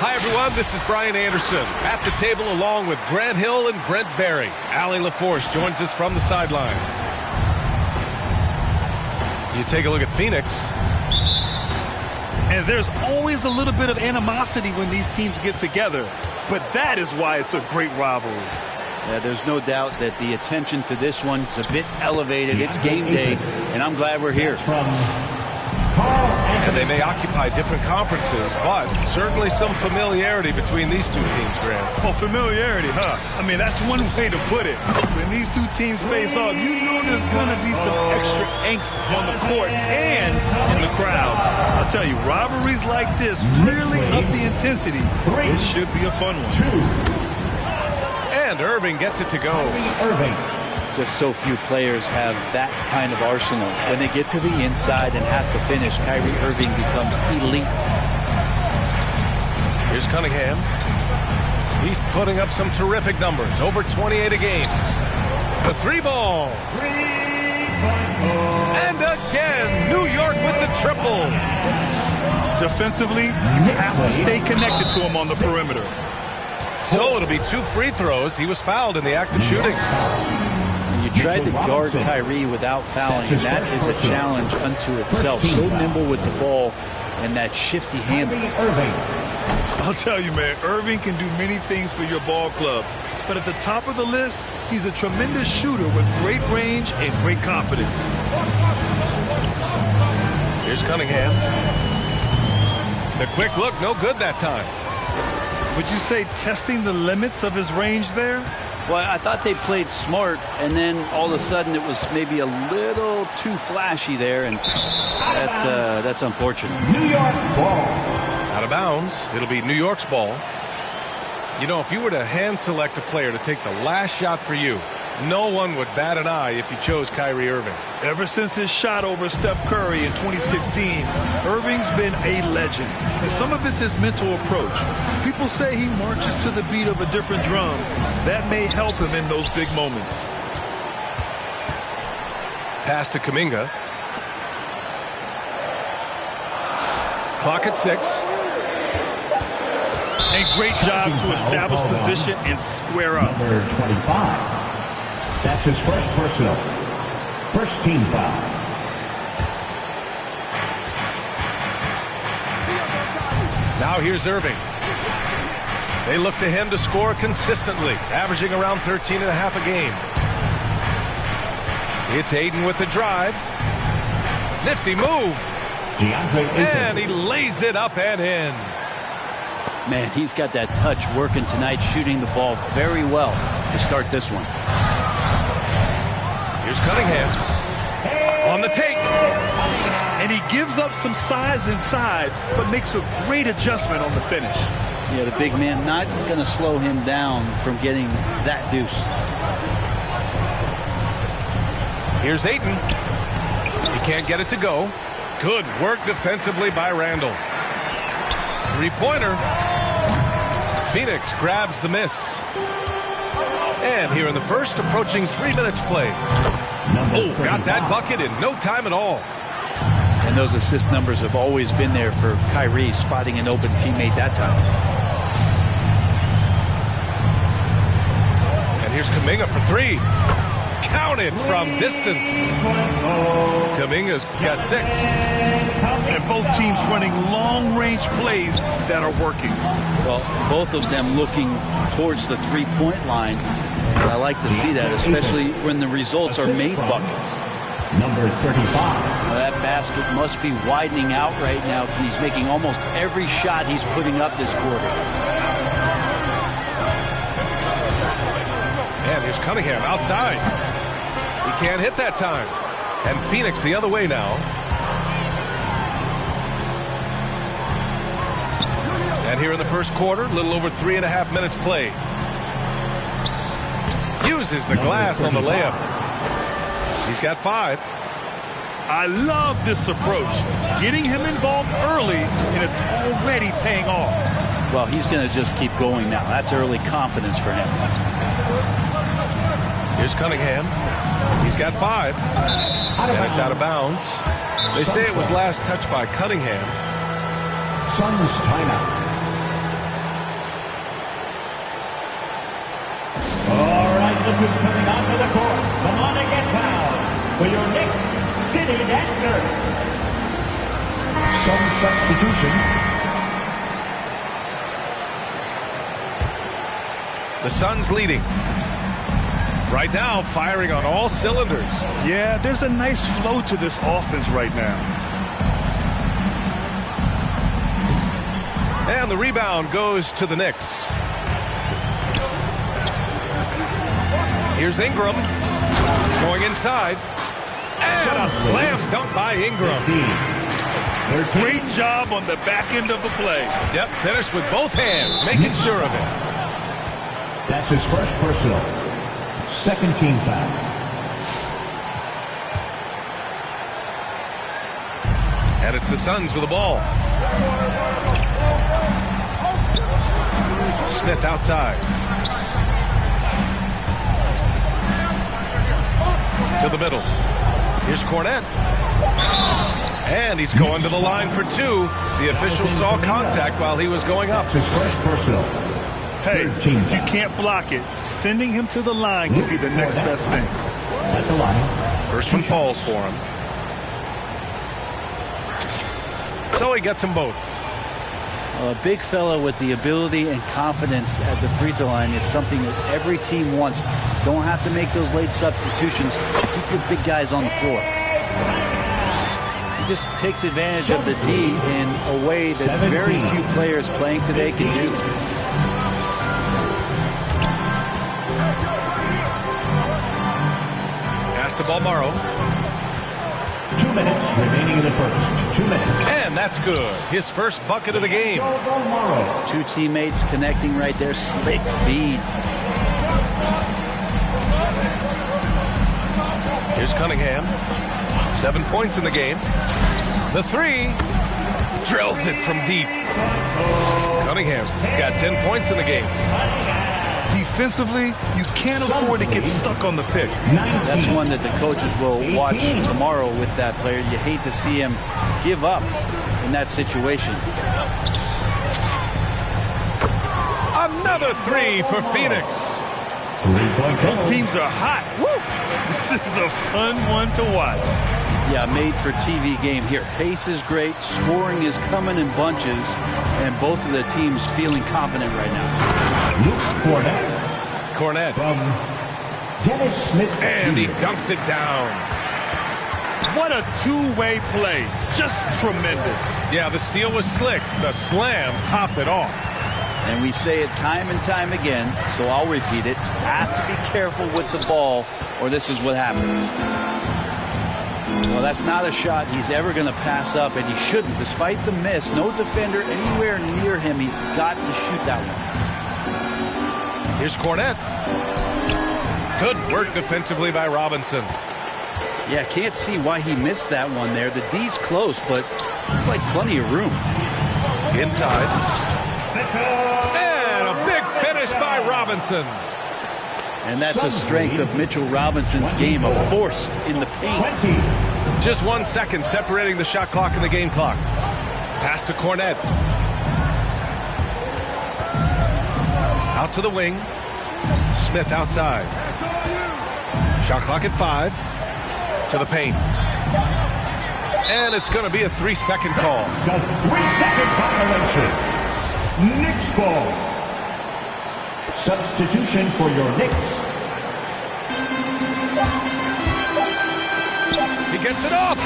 Hi, everyone. This is Brian Anderson at the table along with Grant Hill and Brent Barry. Allie LaForce joins us from the sidelines. You take a look at Phoenix. And there's always a little bit of animosity when these teams get together. But that is why it's a great rivalry. Yeah, there's no doubt that the attention to this one is a bit elevated. It's game day, and I'm glad we're here. And they may occupy different conferences, but certainly some familiarity between these two teams, Grant. Well, familiarity, huh? I mean, that's one way to put it. When these two teams face off, you know there's going to be some extra angst on the court and in the crowd. I'll tell you, rivalries like this really up the intensity. It should be a fun one. And Irving gets it to go. Just so few players have that kind of arsenal. When they get to the inside and have to finish, Kyrie Irving becomes elite. Here's Cunningham. He's putting up some terrific numbers. Over 28 a game. The three ball. And again, New York with the triple. Defensively, you have to stay connected to him on the perimeter. So it'll be 2 free throws. He was fouled in the act of shooting. You tried to guard Kyrie without fouling, and that is a challenge unto itself. So nimble with the ball and that shifty handle. I'll tell you, man, Irving can do many things for your ball club. But at the top of the list, he's a tremendous shooter with great range and great confidence. Here's Cunningham. The quick look, no good that time. Would you say testing the limits of his range there? Well, I thought they played smart, and then all of a sudden it was maybe a little too flashy there, and that's unfortunate. New York ball. Out of bounds. It'll be New York's ball. You know, if you were to hand select a player to take the last shot for you, no one would bat an eye if you chose Kyrie Irving. Ever since his shot over Steph Curry in 2016, Irving's been a legend. And some of it's his mental approach. People say he marches to the beat of a different drum. That may help him in those big moments. Pass to Kuminga. Clock at 6. A great job to establish position and square up. Number 25. That's his first personal. First team foul. Now here's Irving. They look to him to score consistently, averaging around 13 and a half a game. It's Aiden with the drive. Nifty move. And he lays it up and in. Man, he's got that touch working tonight, shooting the ball very well to start this one. Here's Cunningham on the take. And he gives up some size inside, but makes a great adjustment on the finish. Yeah, the big man not going to slow him down from getting that deuce. Here's Ayton. He can't get it to go. Good work defensively by Randall. Three-pointer. Phoenix grabs the miss. And here in the first, approaching 3 minutes played. Oh, got that bucket in no time at all. And those assist numbers have always been there for Kyrie, spotting an open teammate that time. And here's Kuminga for 3. Counted from distance. Kuminga's got 6. And both teams running long-range plays that are working. Well, both of them looking towards the three-point line. I like to see that, especially when the results are made buckets. Number 35. That basket must be widening out right now. He's making almost every shot he's putting up this quarter. And here's Cunningham outside. He can't hit that time. And Phoenix the other way now. And here in the first quarter, a little over 3.5 minutes played. Uses the glass on the layup. He's got 5. I love this approach. Getting him involved early, and it's already paying off. Well, he's going to just keep going now. That's early confidence for him. Here's Cunningham. He's got 5. And it's out of bounds. They say it was last touched by Cunningham. Suns timeout. All right, look who's coming onto the court. Come on and get fouled for your Knicks City Dancer. Some substitution. The Suns leading. Right now, firing on all cylinders. Yeah, there's a nice flow to this offense right now. And the rebound goes to the Knicks. Here's Ingram. Going inside. And a slam dunk by Ingram. Great job on the back end of the play. Yep, finished with both hands, making sure of it. That's his first personal. Second team foul. And it's the Suns with the ball. Smith outside. To the middle. Here's Cornette. And he's going to the line for two. The official saw contact while he was going up. His first personal. Hey, if you can't block it, sending him to the line could be the next best thing. At the line. First one falls for him. So he gets them both. A big fella with the ability and confidence at the free throw line is something that every team wants. Don't have to make those late substitutions. Keep your big guys on the floor. He just takes advantage of the D in a way that very few players playing today can do. Pass to Balmaro. 2 minutes remaining in the first. 2 minutes. And that's good. His first bucket of the game. Two teammates connecting right there. Slick feed. Here's Cunningham. 7 points in the game. The three. Drills it from deep. Cunningham's got 10 points in the game. Defensively, you can't afford to get stuck on the pick. That's one that the coaches will watch tomorrow with that player. You hate to see him give up in that situation. Another three for Phoenix. Both teams are hot. Woo! This is a fun one to watch. Yeah, made for TV game here. Pace is great. Scoring is coming in bunches. And both of the teams feeling confident right now. Cornette. From Dennis Smith. And he dunks it down. What a two-way play. Just tremendous. Yeah, the steal was slick. The slam topped it off. And we say it time and time again, so I'll repeat it. Have to be careful with the ball, or this is what happens. Well, that's not a shot he's ever going to pass up, and he shouldn't. Despite the miss, no defender anywhere near him. He's got to shoot that one. Here's Cornette. Good work defensively by Robinson. Yeah, can't see why he missed that one there. The D's close, but looks like plenty of room. Inside. And a big finish by Robinson. And that's a strength of Mitchell Robinson's game, a force in the paint. Just 1 second separating the shot clock and the game clock. Pass to Cornette. Out to the wing. Smith outside. Shot clock at 5. To the paint. And it's going to be a 3-second call. 3-second violation. Knicks ball. Substitution for your Knicks. He gets it off.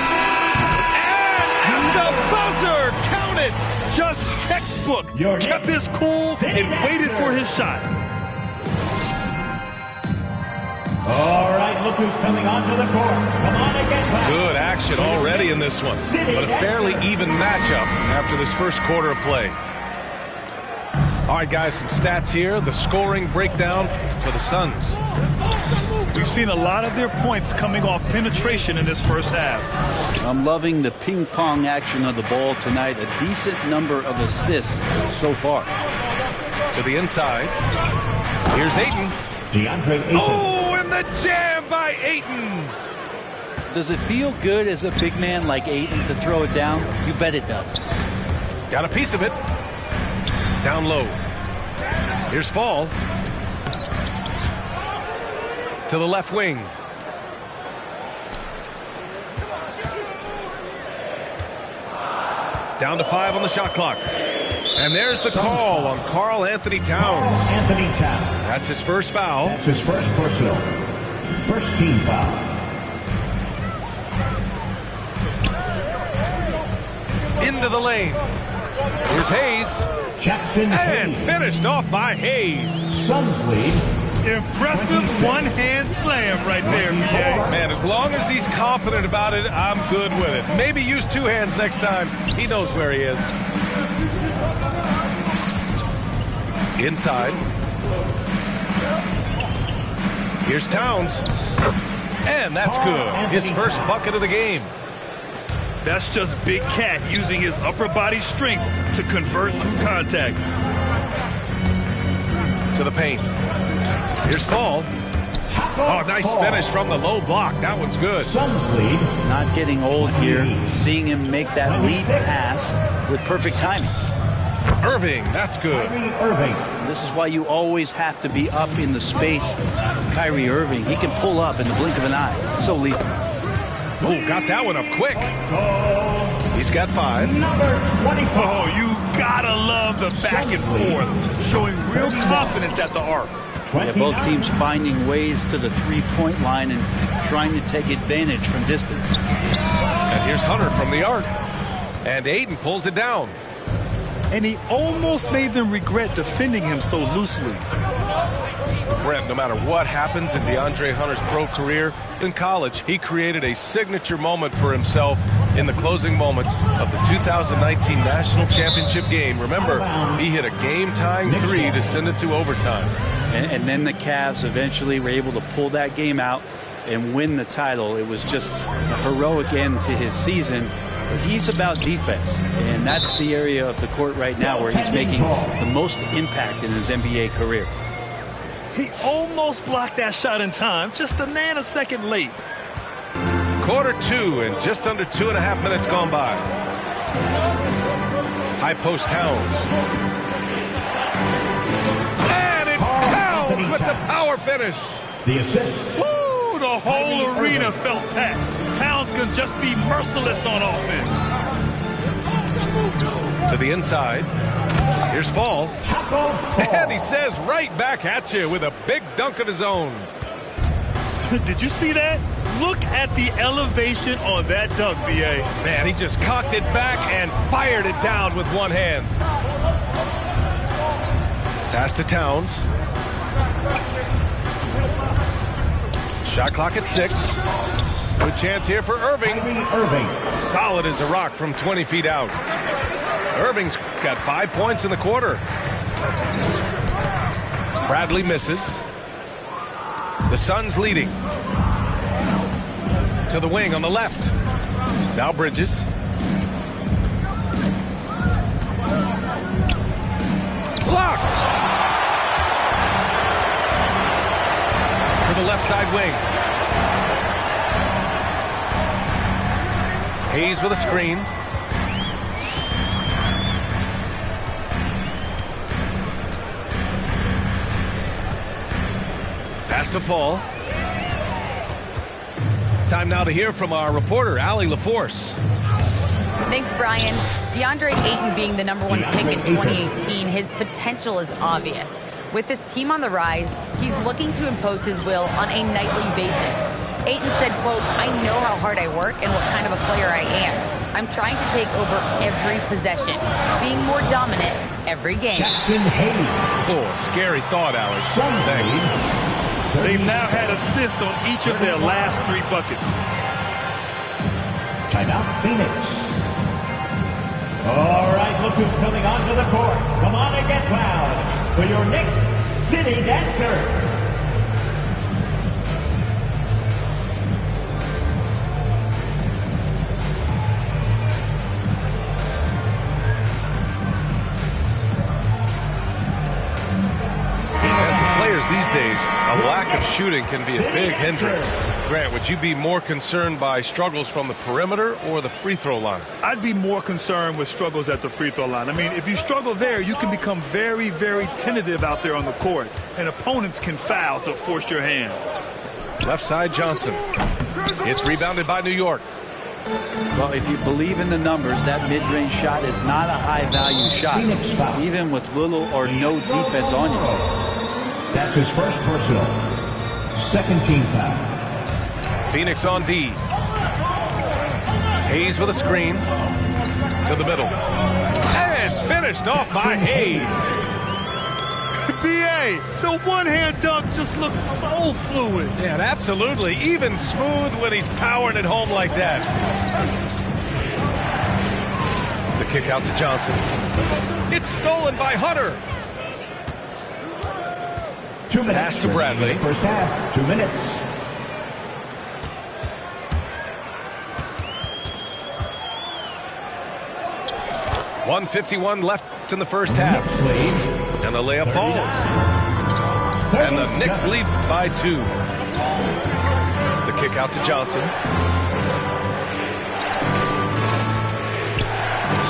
And the buzzer. Count it. Just textbook. Kept his cool and waited for his shot. All right, look who's coming onto the court. Come on and get back. Good action already in this one. But a fairly even matchup after this first quarter of play. All right, guys, some stats here. The scoring breakdown for the Suns. We've seen a lot of their points coming off penetration in this first half. I'm loving the ping-pong action of the ball tonight. A decent number of assists so far. To the inside. Here's Ayton. DeAndre Ayton. Oh, and the jam by Ayton. Does it feel good as a big man like Ayton to throw it down? You bet it does. Got a piece of it. Down low. Here's Fall. To the left wing. Down to 5 on the shot clock. And there's the call on Karl Anthony Towns. Anthony Towns. That's his first foul. That's his first personal. First team foul. Into the lane. Here's Hayes. Jackson And Hayes. finished off by Hayes. Suns lead. Impressive 26. one-hand slam right there, BA. Man, as long as he's confident about it, I'm good with it. Maybe use 2 hands next time. He knows where he is. Inside. Here's Towns. And that's good. His first bucket of the game. That's just Big Cat using his upper body strength to convert through contact. To the paint. Here's Fall. Oh, nice finish from the low block. That one's good. Suns lead. Not getting old here. Seeing him make that lead pass with perfect timing. Irving, that's good. Kyrie Irving. This is why you always have to be up in the space of Kyrie Irving. He can pull up in the blink of an eye. So lethal. Oh, got that one up quick. He's got 5. Number 24. Oh, you gotta love the back and forth, showing real confidence at the arc. Yeah, both teams finding ways to the three-point line and trying to take advantage from distance. And here's Hunter from the arc. And Ayton pulls it down. And he almost made them regret defending him so loosely. Brent, no matter what happens in DeAndre Hunter's pro career, in college, he created a signature moment for himself in the closing moments of the 2019 National Championship game. Remember, he hit a game-tying 3 to send it to overtime. And then the Cavs eventually were able to pull that game out and win the title. It was just a heroic end to his season. But he's about defense, and that's the area of the court right now where he's making the most impact in his NBA career. He almost blocked that shot in time, just a nanosecond late. Quarter 2 and just under 2.5 minutes gone by. High post Towns. And it's Towns with the power finish. The assist. Woo! The whole arena felt that. Towns can just be merciless on offense. To the inside. Here's Fall. And he says right back at you with a big dunk of his own. Did you see that? Look at the elevation on that dunk, BA. Man, he just cocked it back and fired it down with one hand. Pass to Towns. Shot clock at 6. Good chance here for Irving. Irving. Solid as a rock from 20 feet out. Irving's got 5 points in the quarter. Bradley misses. The Suns leading. To the wing on the left. Now Bridges. Blocked. To the left side wing. Hayes with a screen. Pass to Fall. Time now to hear from our reporter, Allie LaForce. Thanks, Brian. DeAndre Ayton being the #1 pick in 2018, his potential is obvious. With this team on the rise, he's looking to impose his will on a nightly basis. Ayton said, quote, "I know how hard I work and what kind of a player I am. I'm trying to take over every possession, being more dominant every game." Jackson Hayes. Oh, scary thought, Allie. Thanks. They've now had assists on each of their last 3 buckets. Timeout, Phoenix. All right, look who's coming onto the court. Come on and get loud for your next city dancer. These days, a lack of shooting can be a big hindrance. Grant, would you be more concerned by struggles from the perimeter or the free throw line? I'd be more concerned with struggles at the free throw line. I mean, if you struggle there, you can become very, very tentative out there on the court, and opponents can foul to force your hand. Left side, Johnson. It's rebounded by New York. Well, if you believe in the numbers, that mid-range shot is not a high-value shot, even with little or no defense on you. That's his first personal. Second team foul. Phoenix on D. Hayes with a screen to the middle. And finished off by Hayes. B.A., the one-hand dunk just looks so fluid. Yeah, absolutely. Even smooth when he's powering it home like that. The kick out to Johnson. It's stolen by Hunter. 2 minutes. Pass to Bradley. First half, 2 minutes. .151 left in the first half. And the layup falls. And the Knicks lead by 2. The kick out to Johnson.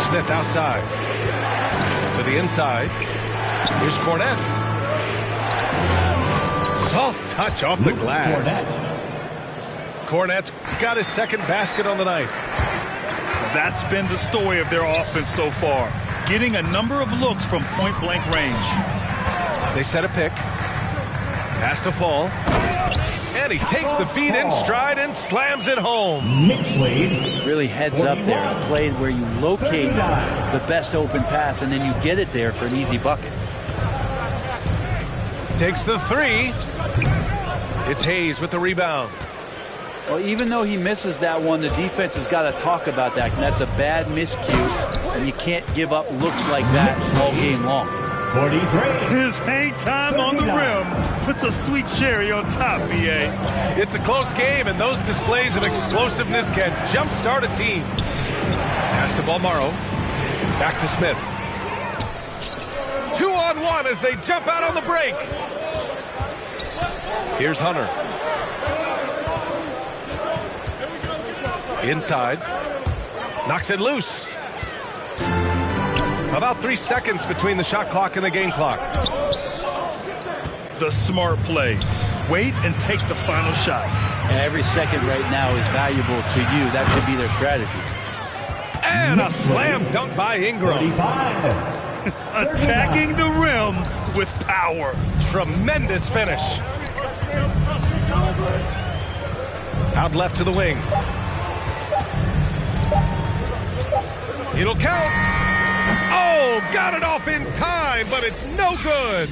Smith outside. To the inside. Here's Cornette. Soft touch off the glass. Cornette's got his second basket on the night. That's been the story of their offense so far. Getting a number of looks from point-blank range. They set a pick. Pass to Fall. And he takes the feed in stride and slams it home. Knicks lead. Really heads up there. A play where you locate the best open pass and then you get it there for an easy bucket. Takes the three. It's Hayes with the rebound. Well, even though he misses that one, the defense has got to talk about that. And that's a bad miscue, and you can't give up looks like that all game long. 43. His hang time on the rim puts a sweet cherry on top, B.A. It's a close game, and those displays of explosiveness can jumpstart a team. Pass to Balmaro. Back to Smith. 2-on-1 as they jump out on the break. Here's Hunter. Inside. Knocks it loose. About 3 seconds between the shot clock and the game clock. The smart play. Wait and take the final shot. Every second right now is valuable to you. That should be their strategy. And a slam dunk by Ingram. 35. Attacking the rim with power. Tremendous finish. Out left to the wing. It'll count. Oh, got it off in time, but it's no good.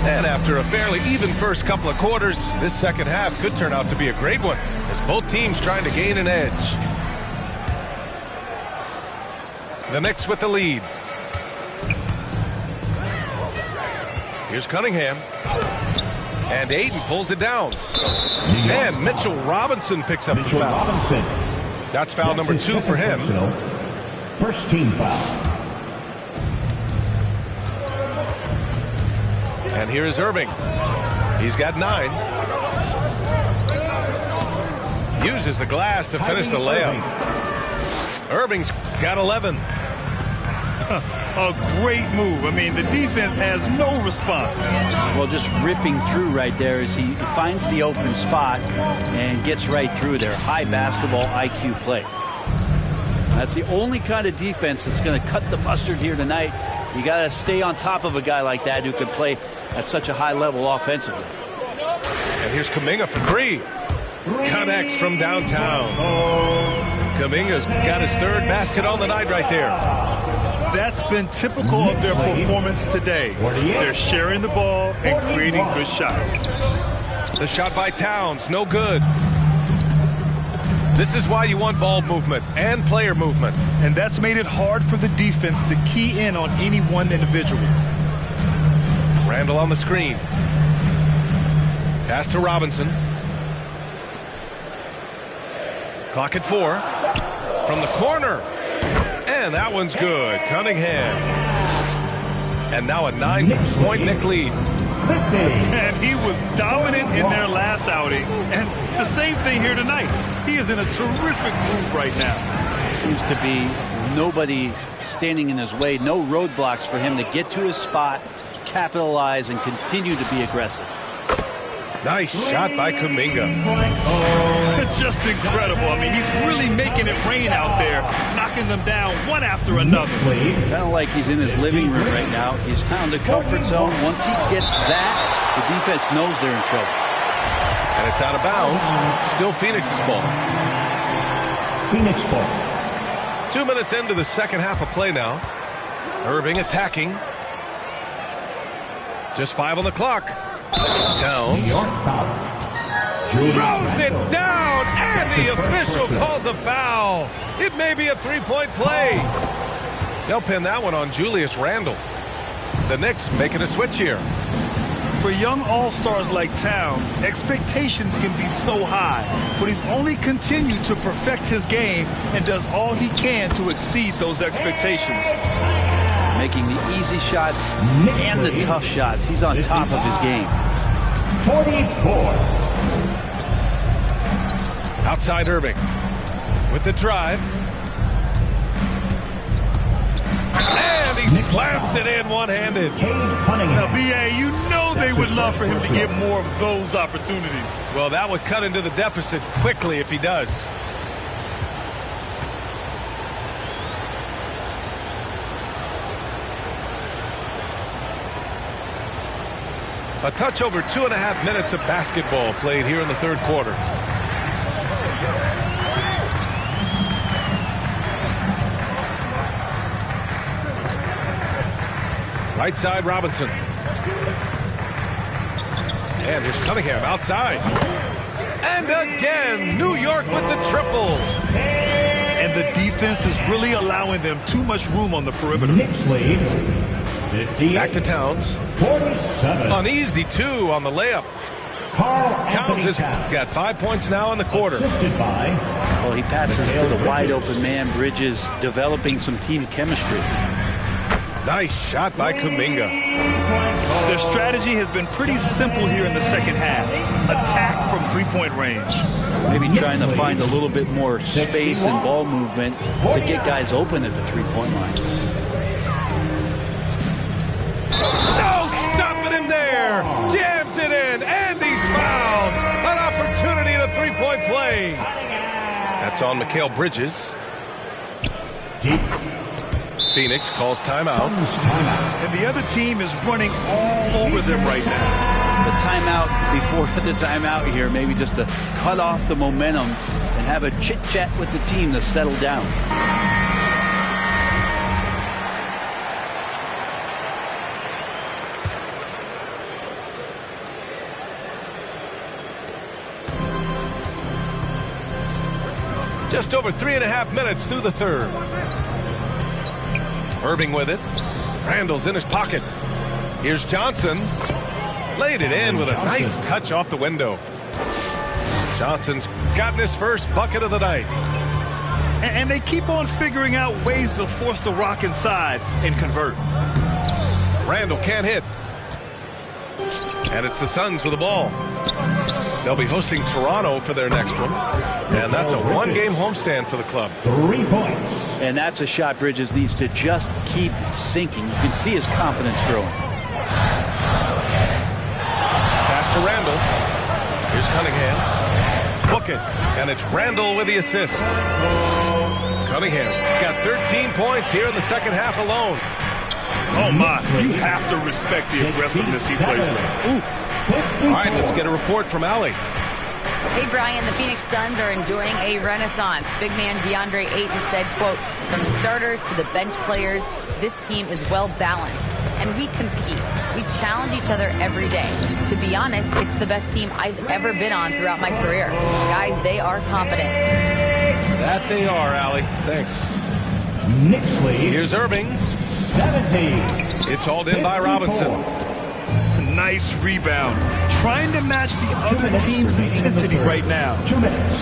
And after a fairly even first couple of quarters, this second half could turn out to be a great one as both teams trying to gain an edge. The Knicks with the lead. Here's Cunningham. And Ayton pulls it down. And Mitchell Robinson picks up the foul. That's foul number 2 for him. First team foul. And here is Irving. He's got 9. Uses the glass to finish the layup. Irving's got 11. A great move. I mean, the defense has no response. Well, just ripping through right there as he finds the open spot and gets right through there. High basketball IQ play. That's the only kind of defense that's going to cut the mustard here tonight. You got to stay on top of a guy like that who can play at such a high level offensively. And here's Kuminga for 3. Connects from downtown. Kuminga's got his 3rd basket on the night right there. That's been typical of their performance today. They're sharing the ball and creating good shots. The shot by Towns, no good. This is why you want ball movement and player movement. And that's made it hard for the defense to key in on any one individual. Randall on the screen. Pass to Robinson. Clock at 4. From the corner. And that one's good. Cunningham. And now a 9-point Knick lead. 50. And he was dominant in their last outing. And the same thing here tonight. He is in a terrific move right now. Seems to be nobody standing in his way. No roadblocks for him to get to his spot, capitalize, and continue to be aggressive. Nice shot by Kuminga. Just incredible. I mean, he's really making it rain out there, knocking them down one after another. Kind of like he's in his living room right now. He's found a comfort zone. Once he gets that, the defense knows they're in trouble. And it's out of bounds. Still Phoenix's ball. Phoenix ball. 2 minutes into the second half of play now. Irving attacking. Just 5 on the clock. Towns. New York foul. Throws it down, and the official calls a foul. It may be a 3-point play. They'll pin that one on Julius Randle. The Knicks making a switch here. For young all-stars like Towns, expectations can be so high, but he's only continued to perfect his game and does all he can to exceed those expectations. Making the easy shots and the tough shots. He's on top of his game. 44. Outside Irving with the drive. And he slams it in one-handed. Now, B.A., you know they would love for him to get more of those opportunities. Well, that would cut into the deficit quickly if he does. A touch over 2.5 minutes of basketball played here in the third quarter. Right side, Robinson. And here's Cunningham outside. And again, New York with the triple. And the defense is really allowing them too much room on the perimeter. Knicks lead. Back to Towns. 47. An easy 2 on the layup. Towns has got 5 points now in the quarter. Assisted by. Well, he passes to the wide open man. Bridges developing some team chemistry. Nice shot by Kuminga. Their strategy has been pretty simple here in the second half. Attack from three-point range. Maybe trying to find a little bit more space and ball movement to get guys open at the three-point line. No, stopping him there. Jams it in, and he's fouled. An opportunity at a three-point play. That's on Mikal Bridges. Deep. Phoenix calls timeout. And the other team is running all over them right now. The timeout before the timeout here, maybe just to cut off the momentum and have a chit-chat with the team to settle down. Just over 3.5 minutes through the third. Irving with it. Randall's in his pocket. Here's Johnson. Laid it in with a nice touch off the window. Johnson's gotten his first bucket of the night. And they keep on figuring out ways to force the rock inside and convert. Randall can't hit. And it's the Suns with the ball. They'll be hosting Toronto for their next one. And that's a one-game homestand for the club. 3 points. And that's a shot Bridges needs to just keep sinking. You can see his confidence growing. Pass to Randall. Here's Cunningham. Book it. And it's Randall with the assist. Cunningham's got 13 points here in the second half alone. Oh, my. You have to respect the aggressiveness he plays with. Ooh. All right, let's get a report from Allie. Hey, Brian, the Phoenix Suns are enjoying a renaissance. Big man DeAndre Ayton said, quote, from starters to the bench players, this team is well balanced, and we compete. We challenge each other every day. To be honest, it's the best team I've ever been on throughout my career. Guys, they are confident. That they are, Allie. Thanks. Knicks lead. Here's Irving. 17. It's hauled in by Robinson. Nice rebound. Trying to match the other team's intensity right now. 2 minutes.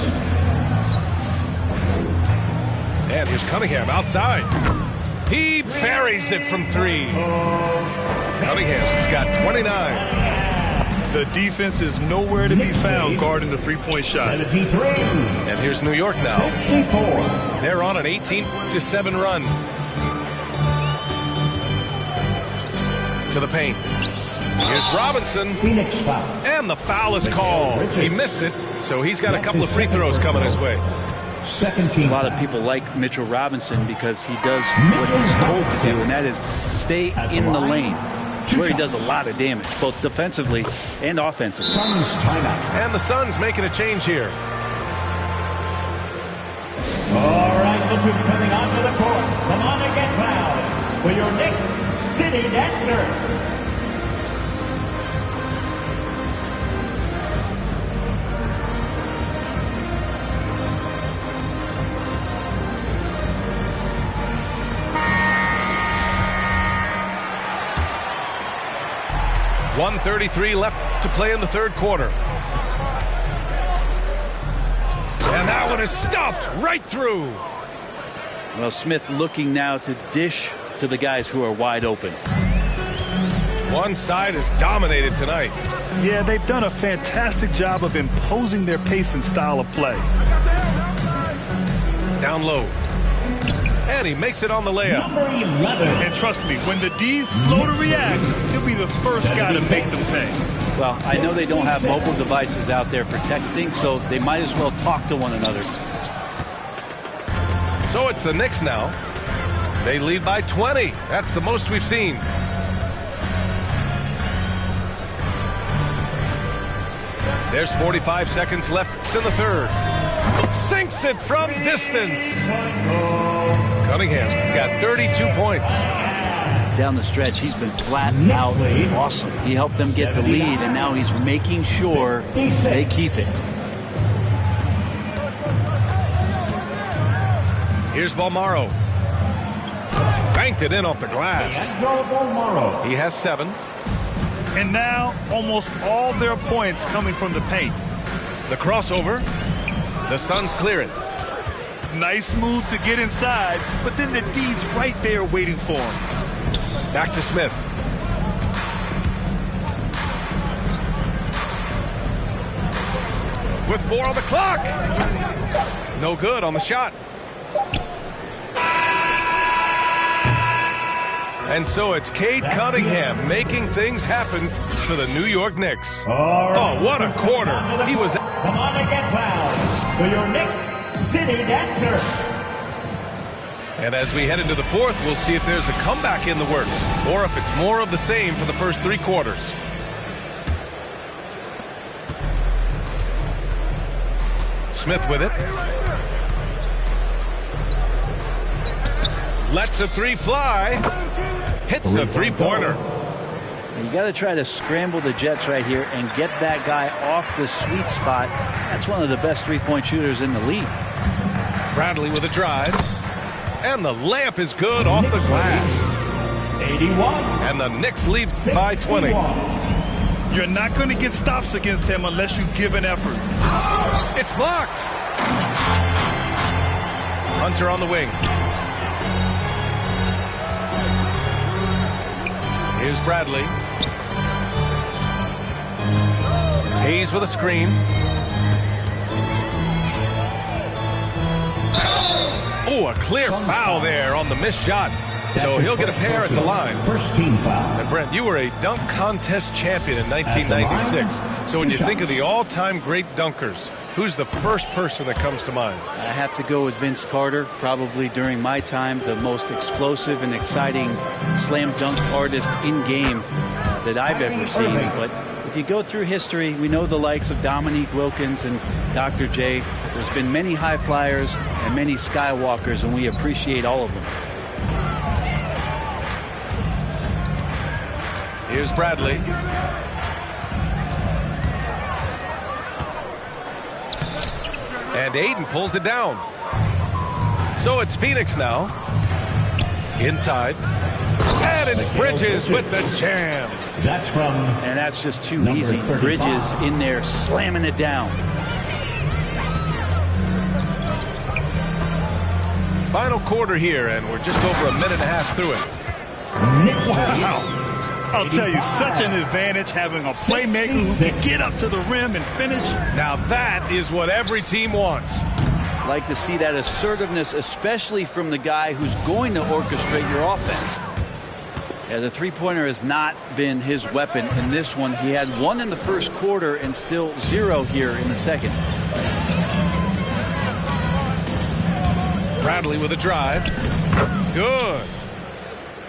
And here's Cunningham outside. He buries it from 3. Cunningham's got 29. The defense is nowhere to be found guarding the three-point shot. 73. And here's New York now. 54. They're on an 18-7 run. To the paint. Here's Robinson. Phoenix foul. And the foul is called. He missed it, so he's got a couple of free throws coming his way. Second team. A lot of people like Mitchell Robinson because he does what he's told to do, and that is stay in the lane. It's where he does a lot of damage, both defensively and offensively. Suns timeout. And the Suns making a change here. All right, look who's coming onto the court. Come on and get fouled for your next city dancer. .133 left to play in the third quarter. And that one is stuffed right through. Well, Smith looking now to dish to the guys who are wide open. One side is dominated tonight. Yeah, they've done a fantastic job of imposing their pace and style of play. Down low. And he makes it on the layup. Number 11. And trust me, when the D's slow to react, he'll be the first guy to make them pay. Well, I know they don't have mobile devices out there for texting, so they might as well talk to one another. So it's the Knicks now. They lead by 20. That's the most we've seen. There's 45 seconds left in the third. Sinks it from distance. Cunningham's got 32 points. Down the stretch, he's been flat out awesome. He helped them get the lead, and now he's making sure they keep it. Here's Balmaro. Banked it in off the glass. He has 7. And now, almost all their points coming from the paint. The crossover. The Suns clear it. Nice move to get inside, but then the D's right there waiting for him. Back to Smith. With 4 on the clock. No good on the shot. And so it's Cade Cunningham making things happen for the New York Knicks. Oh, what a quarter. He was... Come on and get fouled for your Knicks City Dancer. And as we head into the fourth, we'll see if there's a comeback in the works or if it's more of the same for the first 3 quarters. Smith with it. Lets the 3 fly. Hits a 3-pointer. You got to try to scramble the Jets right here and get that guy off the sweet spot. That's one of the best 3-point shooters in the league. Bradley with a drive. And the layup is good off the glass. 81. And the Knicks lead by 20. You're not going to get stops against him unless you give an effort. It's blocked. Hunter on the wing. Here's Bradley. Hayes with a screen. Oh, a clear foul there on the missed shot. So he'll get a pair at the line. First team foul. And Brent, you were a dunk contest champion in 1996. So when you think of the all-time great dunkers, who's the first person that comes to mind? I have to go with Vince Carter. Probably during my time, the most explosive and exciting slam dunk artist in game that I've ever seen. But if you go through history, we know the likes of Dominique Wilkins and Dr. J. There's been many high flyers and many skywalkers, and we appreciate all of them. Here's Bradley. And Aiden pulls it down. So it's Phoenix now. Inside. And it's Bridges with the jam. That's from... And that's just too Number easy. 35. Bridges in there slamming it down. Final quarter here, and we're just over a minute and a half through it. Knicks. Wow. I'll tell you, such an advantage having a playmaker who can get up to the rim and finish. Now that is what every team wants. Like to see that assertiveness, especially from the guy who's going to orchestrate your offense. Yeah, the three-pointer has not been his weapon in this one. He had one in the first quarter and still 0 here in the second. Bradley with a drive. Good.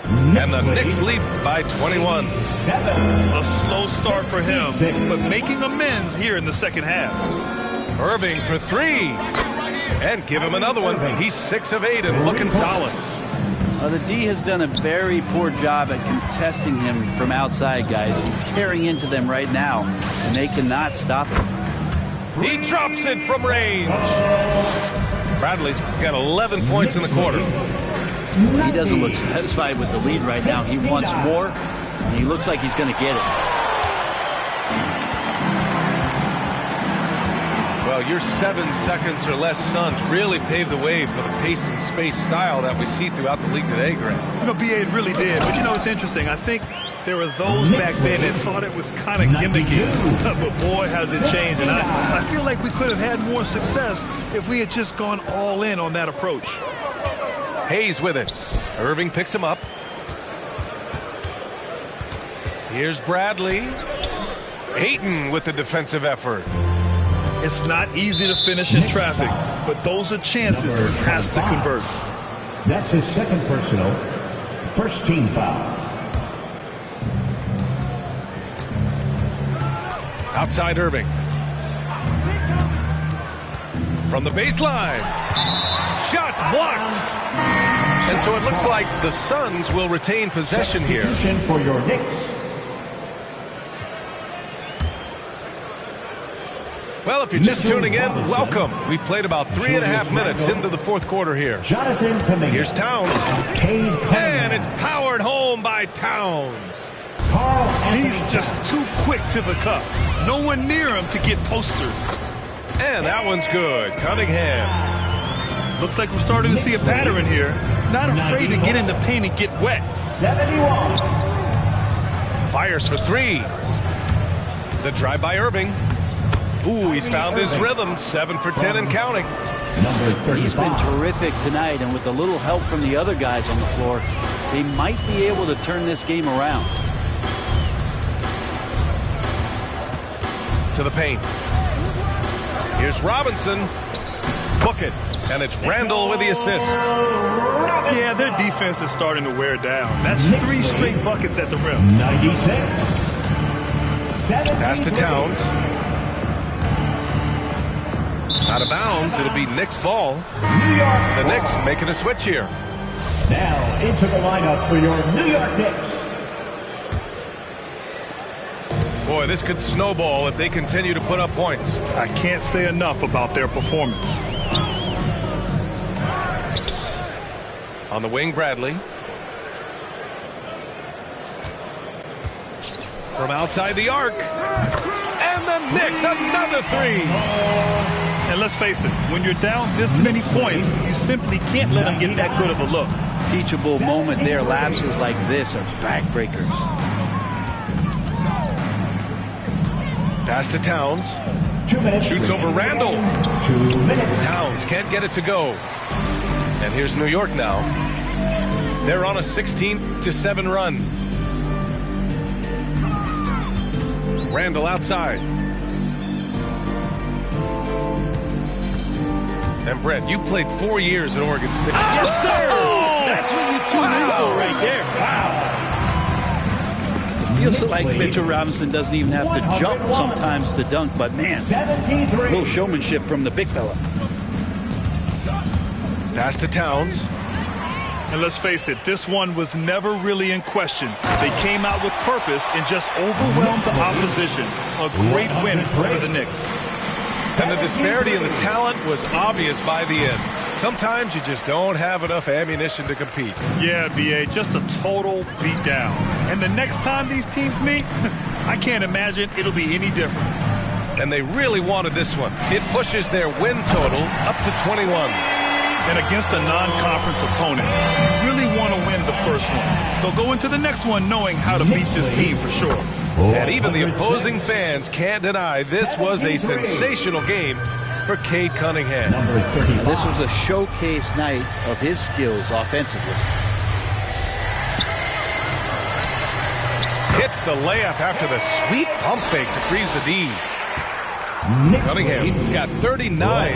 And the Knicks lead by 21. A slow start for him, but making amends here in the second half. Irving for 3. And give him another one. He's 6 of 8 and looking solid. The D has done a very poor job at contesting him from outside, guys. He's tearing into them right now, and they cannot stop him. He drops it from range. Bradley's got 11 points in the quarter. He doesn't look satisfied with the lead right now. He wants more, and he looks like he's going to get it. Well, your 7 seconds or less Suns really paved the way for the pace and space style that we see throughout the league today, Grant. You know, BA, it really did. But, you know, it's interesting. I think there were those back then that thought it was kind of gimmicky. But, boy, has it changed. And I feel like we could have had more success if we had just gone all in on that approach. Hayes with it. Irving picks him up. Here's Bradley. Ayton with the defensive effort. It's not easy to finish in traffic, but those are chances he has to convert. That's his second personal. First team foul. Outside Irving. From the baseline. Shots blocked. And so it looks like the Suns will retain possession here. For your Knicks. Well, if you're just tuning in, welcome. We've played about 3.5 minutes into the fourth quarter here. Here's Towns. And it's powered home by Towns. He's just too quick to the cup. No one near him to get postered. And that one's good. Cunningham. Looks like we're starting to see a pattern here. Not afraid to get in the paint and get wet. 71. Fires for 3. The drive by Irving. Ooh, he's found his rhythm. 7 for 10 and counting. He's been terrific tonight, and with a little help from the other guys on the floor, they might be able to turn this game around. To the paint. Here's Robinson. Book it. And it's Randall with the assist. Yeah, their defense is starting to wear down. That's 3 straight buckets at the rim. 96. Pass to Towns. Out of bounds. It'll be Knicks ball. The Knicks making a switch here. Now into the lineup for your New York Knicks. Boy, this could snowball if they continue to put up points. I can't say enough about their performance. On the wing, Bradley. From outside the arc. And the Knicks, another 3. And let's face it, when you're down this many points, you simply can't let them get that good of a look. Teachable moment there. Lapses like this are backbreakers. Pass to Towns. 2 minutes. Shoots over Randall. 2 minutes. Towns can't get it to go. And here's New York now. They're on a 16-7 run. Randall outside. And Brett, you played 4 years at Oregon State. Yes, sir! That's what you tune in for right there. Wow. It feels like Mitchell Robinson doesn't even have to jump sometimes to dunk, but man, a little showmanship from the big fella. Pass to Towns. And let's face it, this one was never really in question. They came out with purpose and just overwhelmed the opposition. A great win for the Knicks. And the disparity in the talent was obvious by the end. Sometimes you just don't have enough ammunition to compete. Yeah, BA, just a total beatdown. And the next time these teams meet, I can't imagine it'll be any different. And they really wanted this one. It pushes their win total up to 21. And against a non-conference opponent, you really want to win the first one. They'll go into the next one knowing how to beat this team for sure. And even the opposing fans can't deny this was a sensational game for Cade Cunningham. This was a showcase night of his skills offensively. Hits the layup after the sweet pump fake to freeze the D. Cunningham's got 39.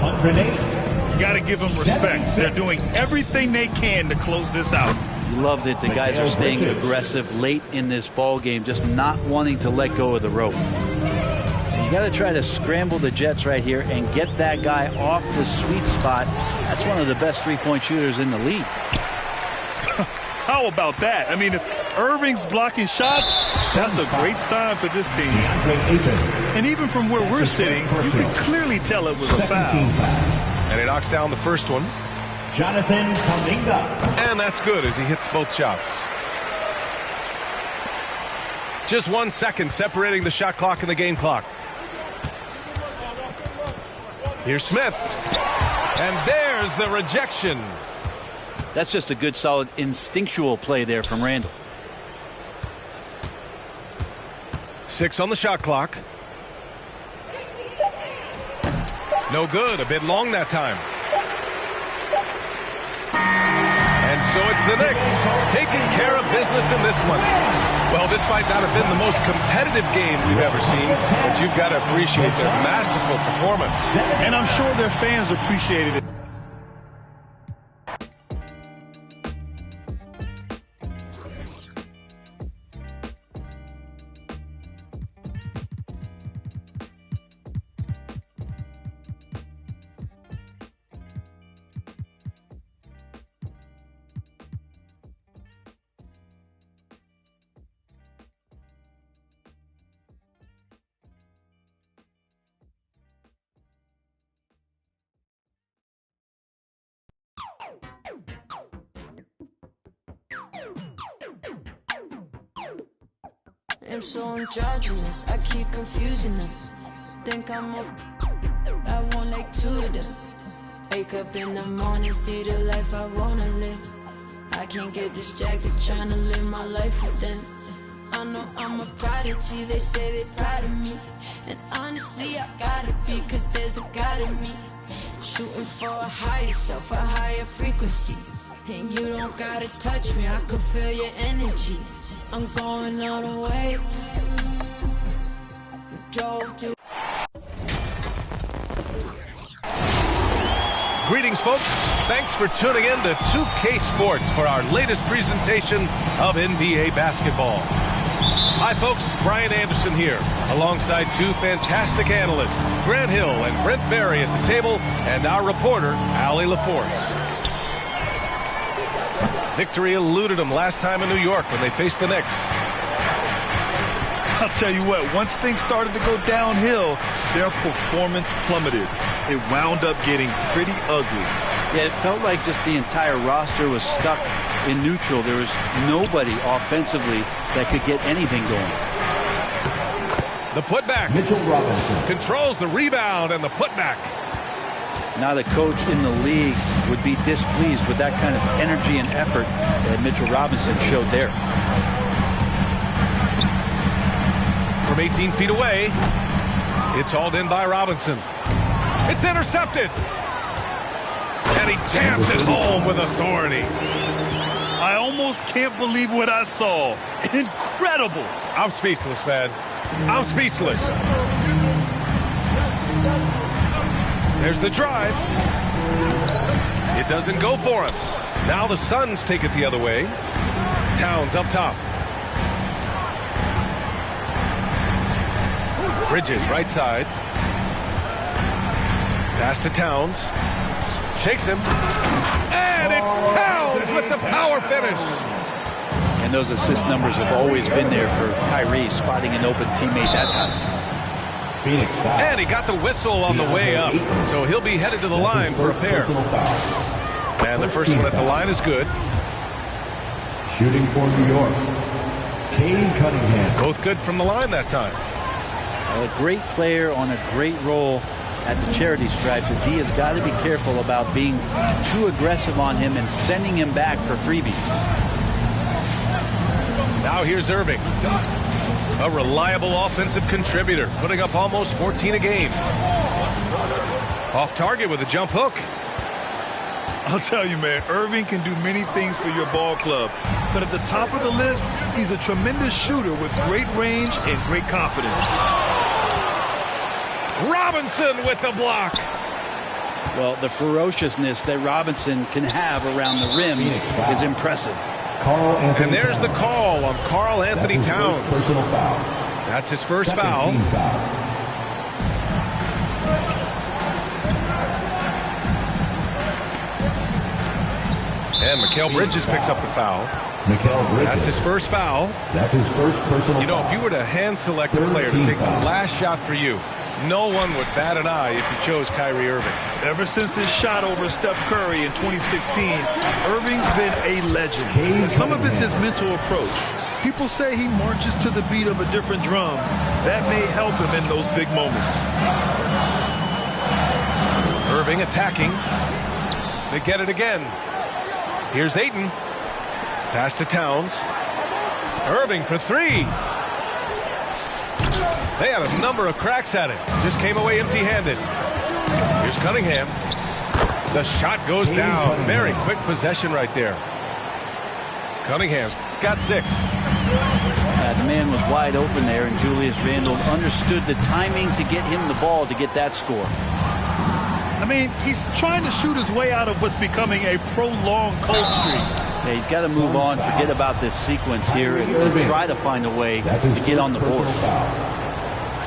You got to give them respect. They're doing everything they can to close this out. Loved it. The guys are staying aggressive late in this ball game, just not wanting to let go of the rope. You got to try to scramble the Jets right here and get that guy off the sweet spot. That's one of the best three-point shooters in the league. How about that? I mean, if Irving's blocking shots, that's a great sign for this team. And even from where we're sitting, you can clearly tell it was a foul. And he knocks down the first one. Jonathan Kuminga. And that's good as he hits both shots. Just 1 second separating the shot clock and the game clock. Here's Smith. And there's the rejection. That's just a good, solid, instinctual play there from Randall. 6 on the shot clock. No good. A bit long that time. And so it's the Knicks taking care of business in this one. Well, this might not have been the most competitive game we've ever seen, but you've got to appreciate their masterful performance. And I'm sure their fans appreciated it. I'm so androgynous, I keep confusing them. Think I'm up, I want like 2 of them. Wake up in the morning, see the life I wanna live. I can't get distracted trying to live my life with them. I know I'm a prodigy, they say they proud of me. And honestly, I gotta be, cause there's a God in me. Shooting for a higher self, a higher frequency. And you don't gotta touch me, I can feel your energy. I'm going all the way. Greetings, folks. Thanks for tuning in to 2K Sports for our latest presentation of NBA basketball. Hi, folks. Brian Anderson here, alongside 2 fantastic analysts, Grant Hill and Brent Berry at the table, and our reporter, Allie LaForce. Victory eluded them last time in New York when they faced the Knicks. I'll tell you what, once things started to go downhill, their performance plummeted. It wound up getting pretty ugly. Yeah, it felt like just the entire roster was stuck in neutral. There was nobody offensively that could get anything going. The putback. Mitchell Robinson Controls the rebound and the putback. Not a coach in the league would be displeased with that kind of energy and effort that Mitchell Robinson showed there. From 18 feet away, it's hauled in by Robinson. It's intercepted. And he jams it home with authority. I almost can't believe what I saw. Incredible. I'm speechless, man. I'm speechless. There's the drive. It doesn't go for him. Now the Suns take it the other way. Towns up top. Bridges, right side. Pass to Towns. Shakes him. And it's Towns with the power finish. And those assist numbers have always been there for Kyrie, spotting an open teammate that time. And he got the whistle on the way up, so he'll be headed to the line for a pair. And the first one at the line is good. shooting for New York, Cade Cunningham. Both good from the line that time. A great player on a great role at the charity stripe that D has got to be careful about being too aggressive on him and sending him back for freebies. Now here's Irving, a reliable offensive contributor, putting up almost 14 a game. Off target with a jump hook. I'll tell you, man, Irving can do many things for your ball club. But at the top of the list, he's a tremendous shooter with great range and great confidence. Robinson with the block. Well, the ferociousness that Robinson can have around the rim is impressive. And there's the call on Karl Anthony Towns. That's his first foul. And Mikal Bridges picks up the foul. That's his first foul. That's his first personal You know, foul. if you were to hand select a player to take the last shot for you, no one would bat an eye if you chose Kyrie Irving. Ever since his shot over Steph Curry in 2016, Irving's been a legend. And some of it's his mental approach. People say he marches to the beat of a different drum. That may help him in those big moments. Irving attacking. They get it again. Here's Ayton. Pass to Towns. Irving for three. They had a number of cracks at it. Just came away empty-handed. Here's Cunningham. The shot goes down. Very quick possession right there. Cunningham's got 6. The man was wide open there, and Julius Randle understood the timing to get him the ball to get that score. I mean, he's trying to shoot his way out of what's becoming a prolonged cold streak. Yeah, he's got to move on, forget about this sequence here, and try to find a way to get on the board.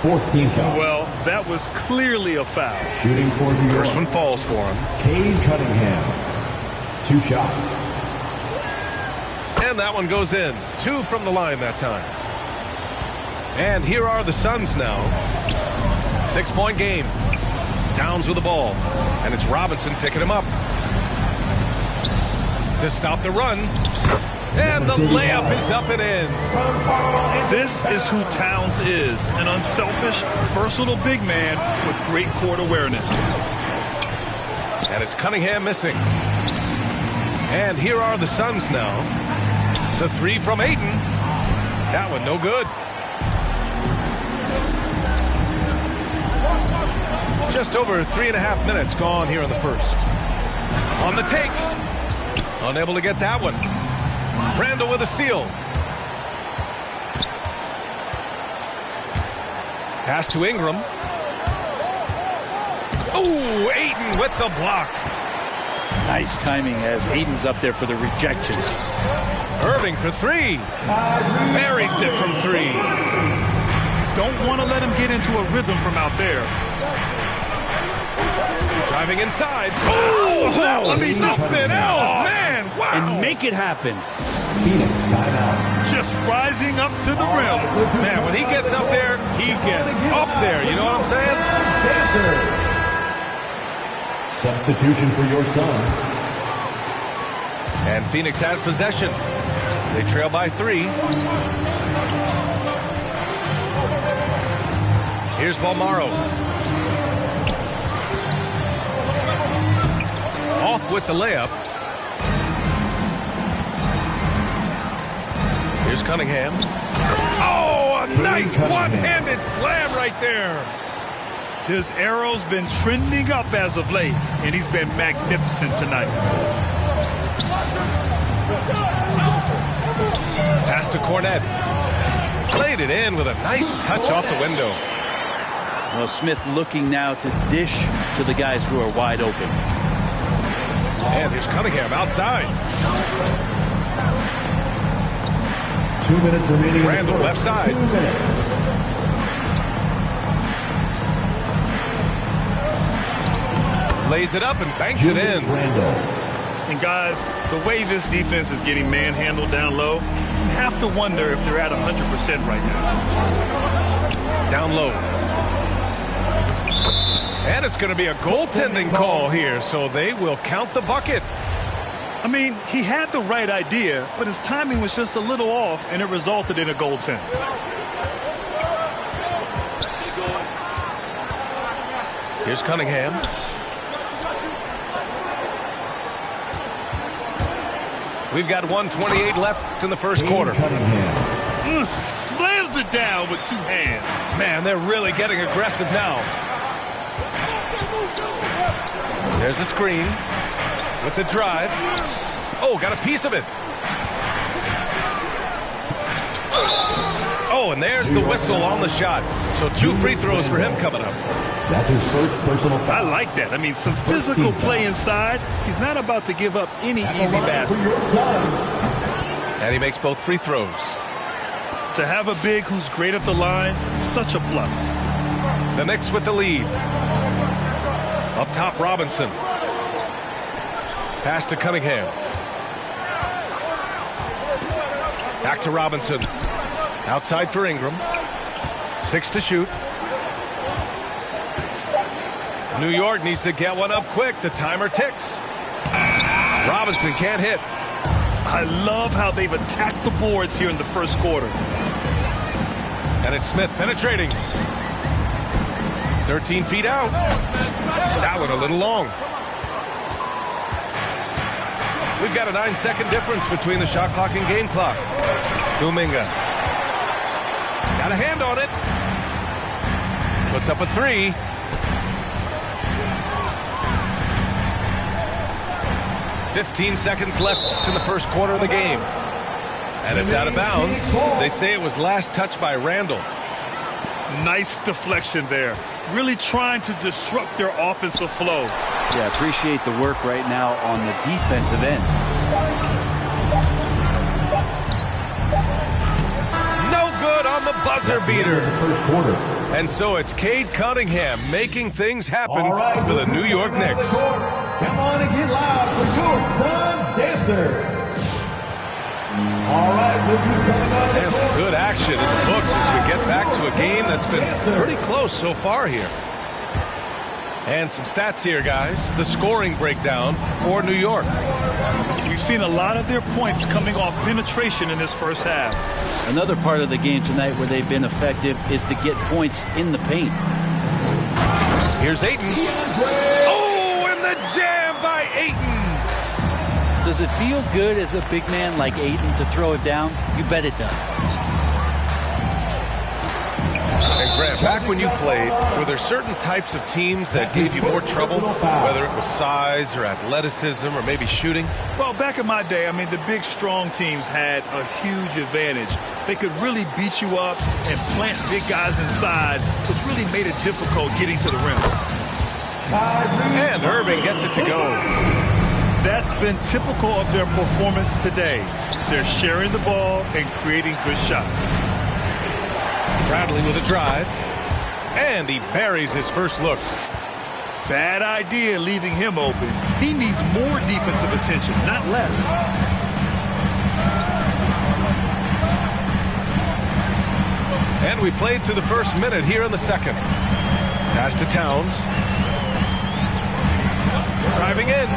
Fourth team foul. Well, that was clearly a foul. Shooting for New York. First one falls for him. Cade Cunningham. 2 shots. And that one goes in. 2 from the line that time. And here are the Suns now. 6-point game. Towns with the ball. And it's Robinson picking him up. To stop the run. And the layup is up and in. This is who Towns is. An unselfish, versatile big man with great court awareness. And it's Cunningham missing. And here are the Suns now. The 3 from Ayton. That one no good. Just over 3.5 minutes gone here in the first. On the take. Unable to get that one. Randle with a steal. Pass to Ingram. Ooh, Ayton with the block. Nice timing as Ayton's up there for the rejection. Irving for 3. Buries it from 3. Don't want to let him get into a rhythm from out there. Driving inside. Oh, I mean, something else, man. Wow. And make it happen. Phoenix timeout. Just rising up to the rim. Man, when he gets up there, he gets up there. You know what I'm saying? Substitution for your Suns. And Phoenix has possession. They trail by 3. Here's Balmaro. Off with the layup. Here's Cunningham. Oh, a nice one-handed slam right there. His arrow's been trending up as of late, and he's been magnificent tonight. Pass to Cornette. Played it in with a nice touch off the window. Well, Smith looking now to dish to the guys who are wide open. And here's Cunningham outside. 2 minutes remaining. Randle left side. 2 minutes. Lays it up and banks it in. And guys, the way this defense is getting manhandled down low, you have to wonder if they're at 100% right now. Down low. And it's going to be a goaltending call here, so they will count the bucket. I mean, he had the right idea, but his timing was just a little off, and it resulted in a goaltend. Here's Cunningham. We've got 1:28 left in the first quarter. Slams it down with 2 hands. Man, they're really getting aggressive now. There's a screen with the drive. Oh, got a piece of it. Oh, and there's the whistle on the shot. So 2 free throws for him coming up. That's his first personal foul. I like that. I mean, some physical play inside. He's not about to give up any easy baskets. And he makes both free throws. To have a big who's great at the line, such a plus. The Knicks with the lead. Up top, Robinson. Pass to Cunningham. Back to Robinson. Outside for Ingram. 6 to shoot. New York needs to get one up quick. The timer ticks. Robinson can't hit. I love how they've attacked the boards here in the first quarter. And it's Smith penetrating. 13 feet out. That one a little long. We've got a 9-second difference between the shot clock and game clock. Kuminga. Got a hand on it. Puts up a 3. "15 seconds left in the first quarter of the game. And it's out of bounds. They say it was last touched by Randall. Nice deflection there. Really trying to disrupt their offensive flow. Yeah, appreciate the work right now on the defensive end. No good on the buzzer beater. First quarter. And so it's Cade Cunningham making things happen All right, for the New York Knicks. Come on and get loud for your Suns dancer. All right, this is coming on. And some good action in the books as we get back to a game that's been pretty close so far here. And some stats here, guys. The scoring breakdown for New York. We've seen a lot of their points coming off penetration in this first half. Another part of the game tonight where they've been effective is to get points in the paint. Here's Ayton. Oh, and the jam by Ayton. Does it feel good as a big man like Ayton to throw it down? You bet it does. And Grant, back when you played, were there certain types of teams that gave you more trouble, whether it was size or athleticism or maybe shooting? Well, back in my day, I mean, the big, strong teams had a huge advantage. They could really beat you up and plant big guys inside, which really made it difficult getting to the rim. And Irving gets it to go. That's been typical of their performance today. They're sharing the ball and creating good shots. Bradley with a drive. And he buries his first look. Bad idea leaving him open. He needs more defensive attention, not less. And we played through the first minute here in the second. Pass to Towns. Driving in.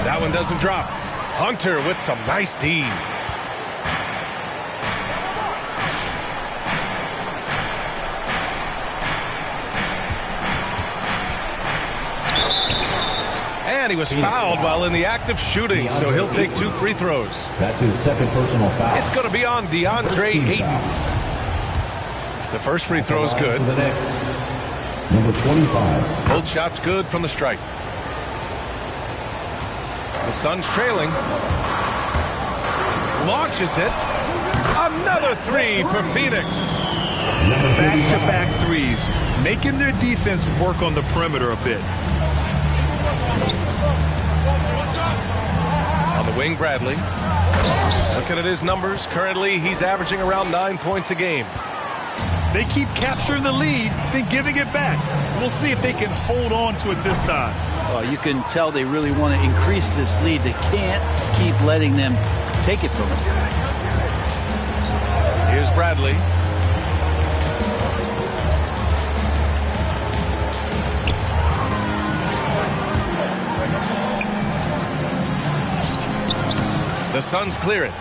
That one doesn't drop. Hunter with some nice D. And he was fouled while in the act of shooting, so he'll take 2 free throws. That's his second personal foul. It's going to be on DeAndre Ayton. The first free throw is good. The next, number 25. Both shots good from the strike. The Suns trailing. Launches it. Another 3 for Phoenix. Back-to-back threes, making their defense work on the perimeter a bit. On the wing, Bradley. Looking at his numbers, currently he's averaging around 9 points a game. They keep capturing the lead, then giving it back. We'll see if they can hold on to it this time. Well, you can tell they really want to increase this lead. They can't keep letting them take it from them. Here's Bradley. The Suns clear it.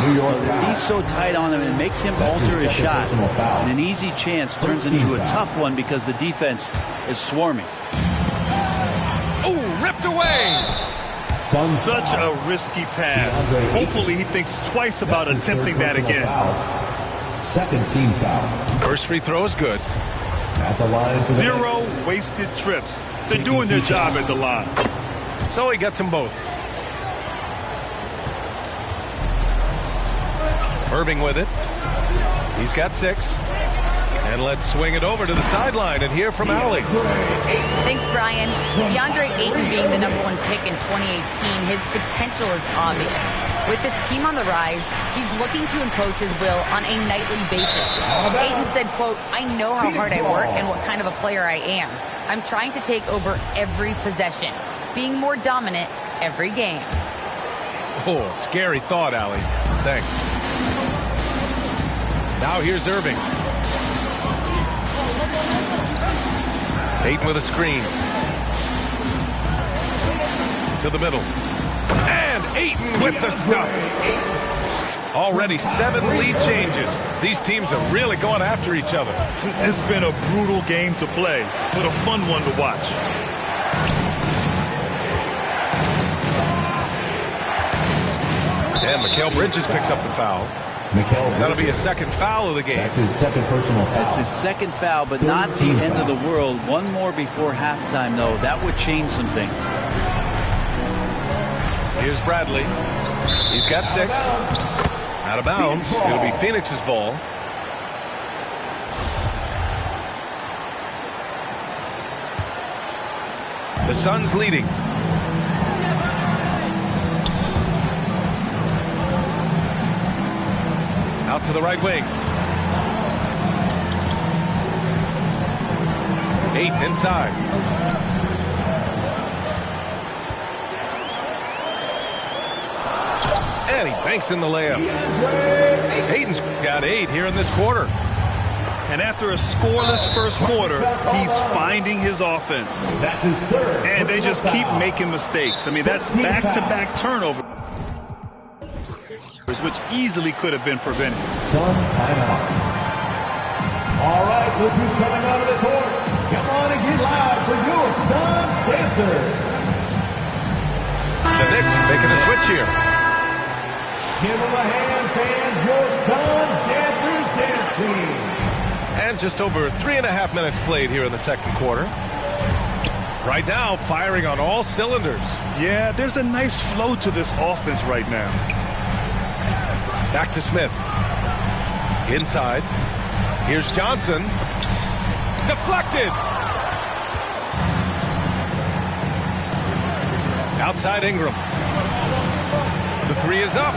New York The D's so tight on him, it makes him alter his shot. And an easy chance turns into a tough one because the defense is swarming. Oh, ripped away. Such a risky pass. Hopefully he thinks twice about attempting that again. Second team foul. First free throw is good. At the line. 0 wasted trips. They're doing their job at the line. So he gets them both. Irving with it. He's got 6. And let's swing it over to the sideline and hear from Allie. Thanks, Brian. DeAndre Ayton being the #1 pick in 2018, his potential is obvious. With his team on the rise, he's looking to impose his will on a nightly basis. Ayton said, quote, "I know how hard I work and what kind of a player I am. I'm trying to take over every possession, being more dominant every game." Oh, scary thought, Allie. Thanks. Now here's Irving. Ayton with a screen. To the middle. And Ayton with the stuff. Already 7 lead changes. These teams are really going after each other. It's been a brutal game to play, but a fun one to watch. And Mikal Bridges picks up the foul. That'll be a second foul of the game. That's his second personal foul. That's his second foul, but not the end of the world. One more before halftime, though. That would change some things. Here's Bradley. He's got 6. Out of bounds. It'll be Phoenix's ball. The Suns leading. Out to the right wing. Ayton inside. And he banks in the layup. Ayton's got 8 here in this quarter. And after a scoreless first quarter, he's finding his offense. That's his third. And they just keep making mistakes. I mean, that's back-to-back turnovers, which easily could have been prevented. Suns timeout. All right, look who's coming out of the court. Come on and get loud for your Suns dancers. The Knicks making a switch here. Give them a hand, fans. Your Suns dancers dance team. And just over 3.5 minutes played here in the second quarter. Right now, firing on all cylinders. Yeah, there's a nice flow to this offense right now. Back to Smith. Inside. Here's Johnson. Deflected. Outside Ingram. The 3 is up.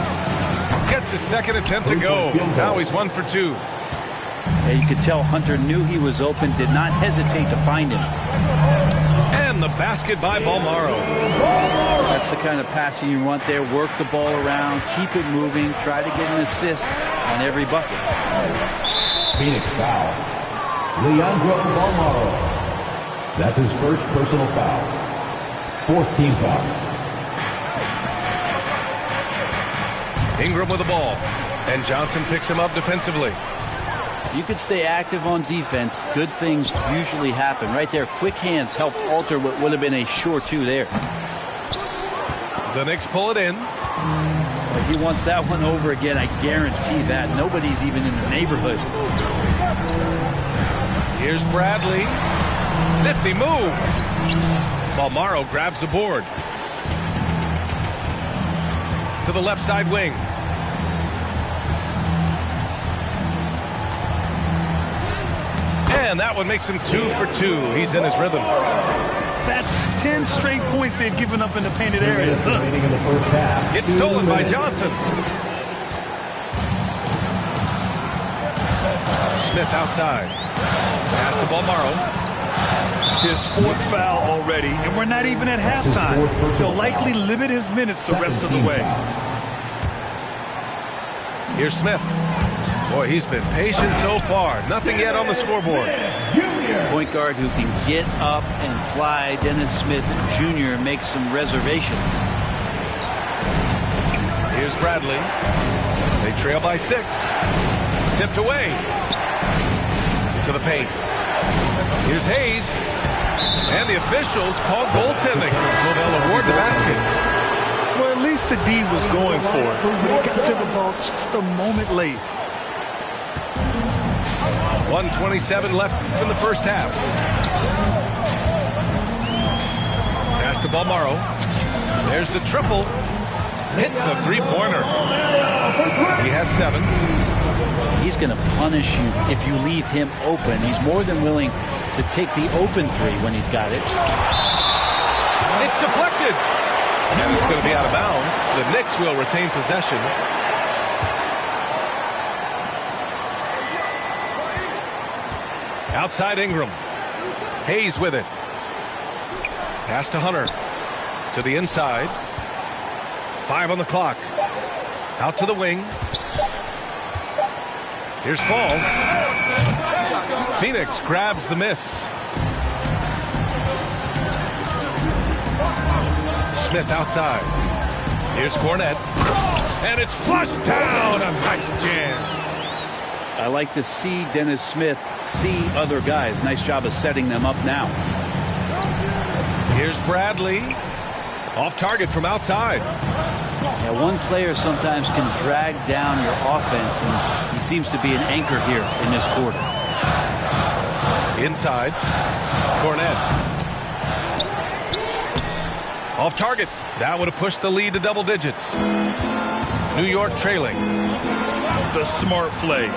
Gets his second attempt to go. Now he's 1 for 2. Yeah, you could tell Hunter knew he was open, did not hesitate to find him. And the basket by Balmaro. That's the kind of passing you want there. Work the ball around, keep it moving, try to get an assist on every bucket. Phoenix foul. Leandro Balmaro. That's his first personal foul. 4th team foul. Ingram with the ball. And Johnson picks him up defensively. You could stay active on defense. Good things usually happen. Right there, quick hands helped alter what would have been a sure 2 there. The Knicks pull it in. He wants that one over again, I guarantee that. Nobody's even in the neighborhood. Here's Bradley. Nifty move. Balmaro grabs the board. To the left side wing. And that one makes him 2 for 2. He's in his rhythm. That's 10 straight points they've given up in the painted area. In the first half. It's stolen by Johnson. Smith outside. Pass to Balmaro. His 4th foul already, and we're not even at halftime. He'll likely limit his minutes the rest of the way. Here's Smith. Boy, he's been patient so far. Nothing yet on the scoreboard. Point guard who can get up and fly. Dennis Smith Jr. makes some reservations. Here's Bradley. They trail by 6. Tipped away. To the paint. Here's Hayes. And the officials called goaltending, so they'll award the basket. Well, at least the D was going for it. They got to the ball just a moment late. 1:27 left in the first half. Pass to Balmaro. There's the triple. Hits a three-pointer. He has 7. He's going to punish you if you leave him open. He's more than willing to take the open 3 when he's got it. It's deflected. And it's going to be out of bounds. The Knicks will retain possession. Outside Ingram. Hayes with it. Pass to Hunter. To the inside. 5 on the clock. Out to the wing. Here's Fall. Phoenix grabs the miss. Smith outside. Here's Cornette. And it's flushed down. A nice jam. I like to see Dennis Smith see other guys. Nice job of setting them up now. Here's Bradley. Off target from outside. Yeah, one player sometimes can drag down your offense, and he seems to be an anchor here in this quarter. Inside. Cornette. Off target. That would have pushed the lead to double digits. New York trailing. The smart play.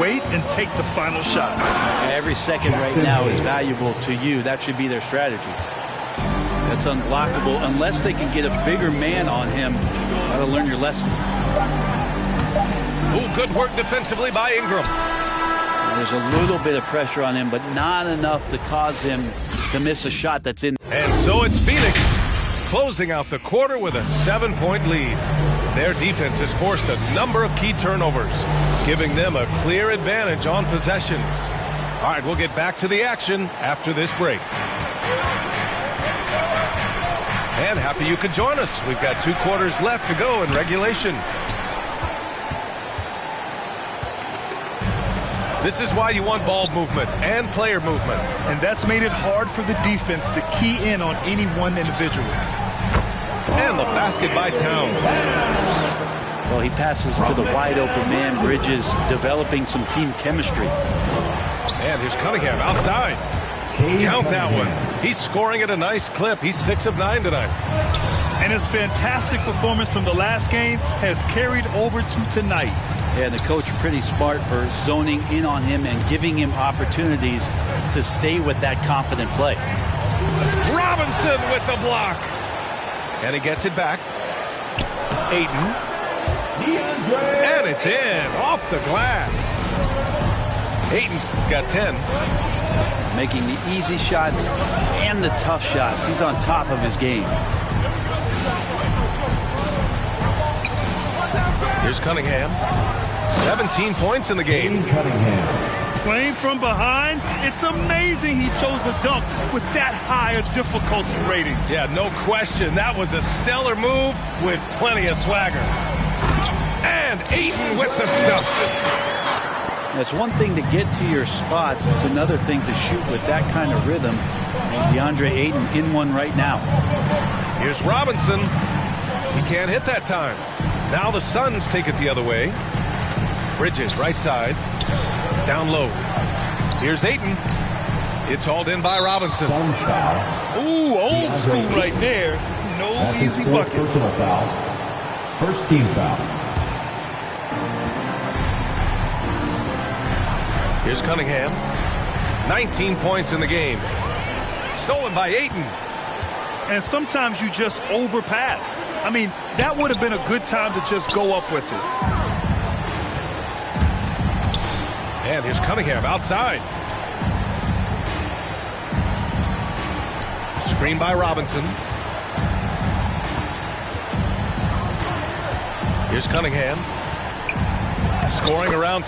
Wait and take the final shot. Every second right now is valuable to you. That should be their strategy. That's unblockable unless they can get a bigger man on him. Got to learn your lesson. Ooh, good work defensively by Ingram. There's a little bit of pressure on him, but not enough to cause him to miss a shot that's in. And so it's Phoenix closing out the quarter with a 7-point lead. Their defense has forced a number of key turnovers, giving them a clear advantage on possessions. All right, we'll get back to the action after this break. And happy you could join us. We've got 2 quarters left to go in regulation. This is why you want ball movement and player movement. And that's made it hard for the defense to key in on any one individual. And the basket by Towns. Well, he passes to the wide open man. Bridges developing some team chemistry. And here's Cunningham outside. Count that one. He's scoring at a nice clip. He's 6 of 9 tonight. And his fantastic performance from the last game has carried over to tonight. Yeah, the coach pretty smart for zoning in on him and giving him opportunities to stay with that confident play. Robinson with the block. And he gets it back. Ayton. And it's in. Off the glass. Ayton's got 10. Making the easy shots and the tough shots. He's on top of his game. Here's Cunningham. 17 points in the game. Playing from behind, it's amazing he chose a dunk with that high a difficulty rating. Yeah, no question. That was a stellar move with plenty of swagger. And Ayton with the stuff. It's one thing to get to your spots. It's another thing to shoot with that kind of rhythm. And DeAndre Ayton in one right now. Here's Robinson. He can't hit that time. Now the Suns take it the other way. Bridges right side. Down low. Here's Ayton. It's hauled in by Robinson. Ooh, old school right there. No easy buckets. Personal foul. First team foul. Here's Cunningham. 19 points in the game. Stolen by Ayton. And sometimes you just overpass. I mean, that would have been a good time to just go up with it. And here's Cunningham outside. Screen by Robinson. Here's Cunningham. Scoring around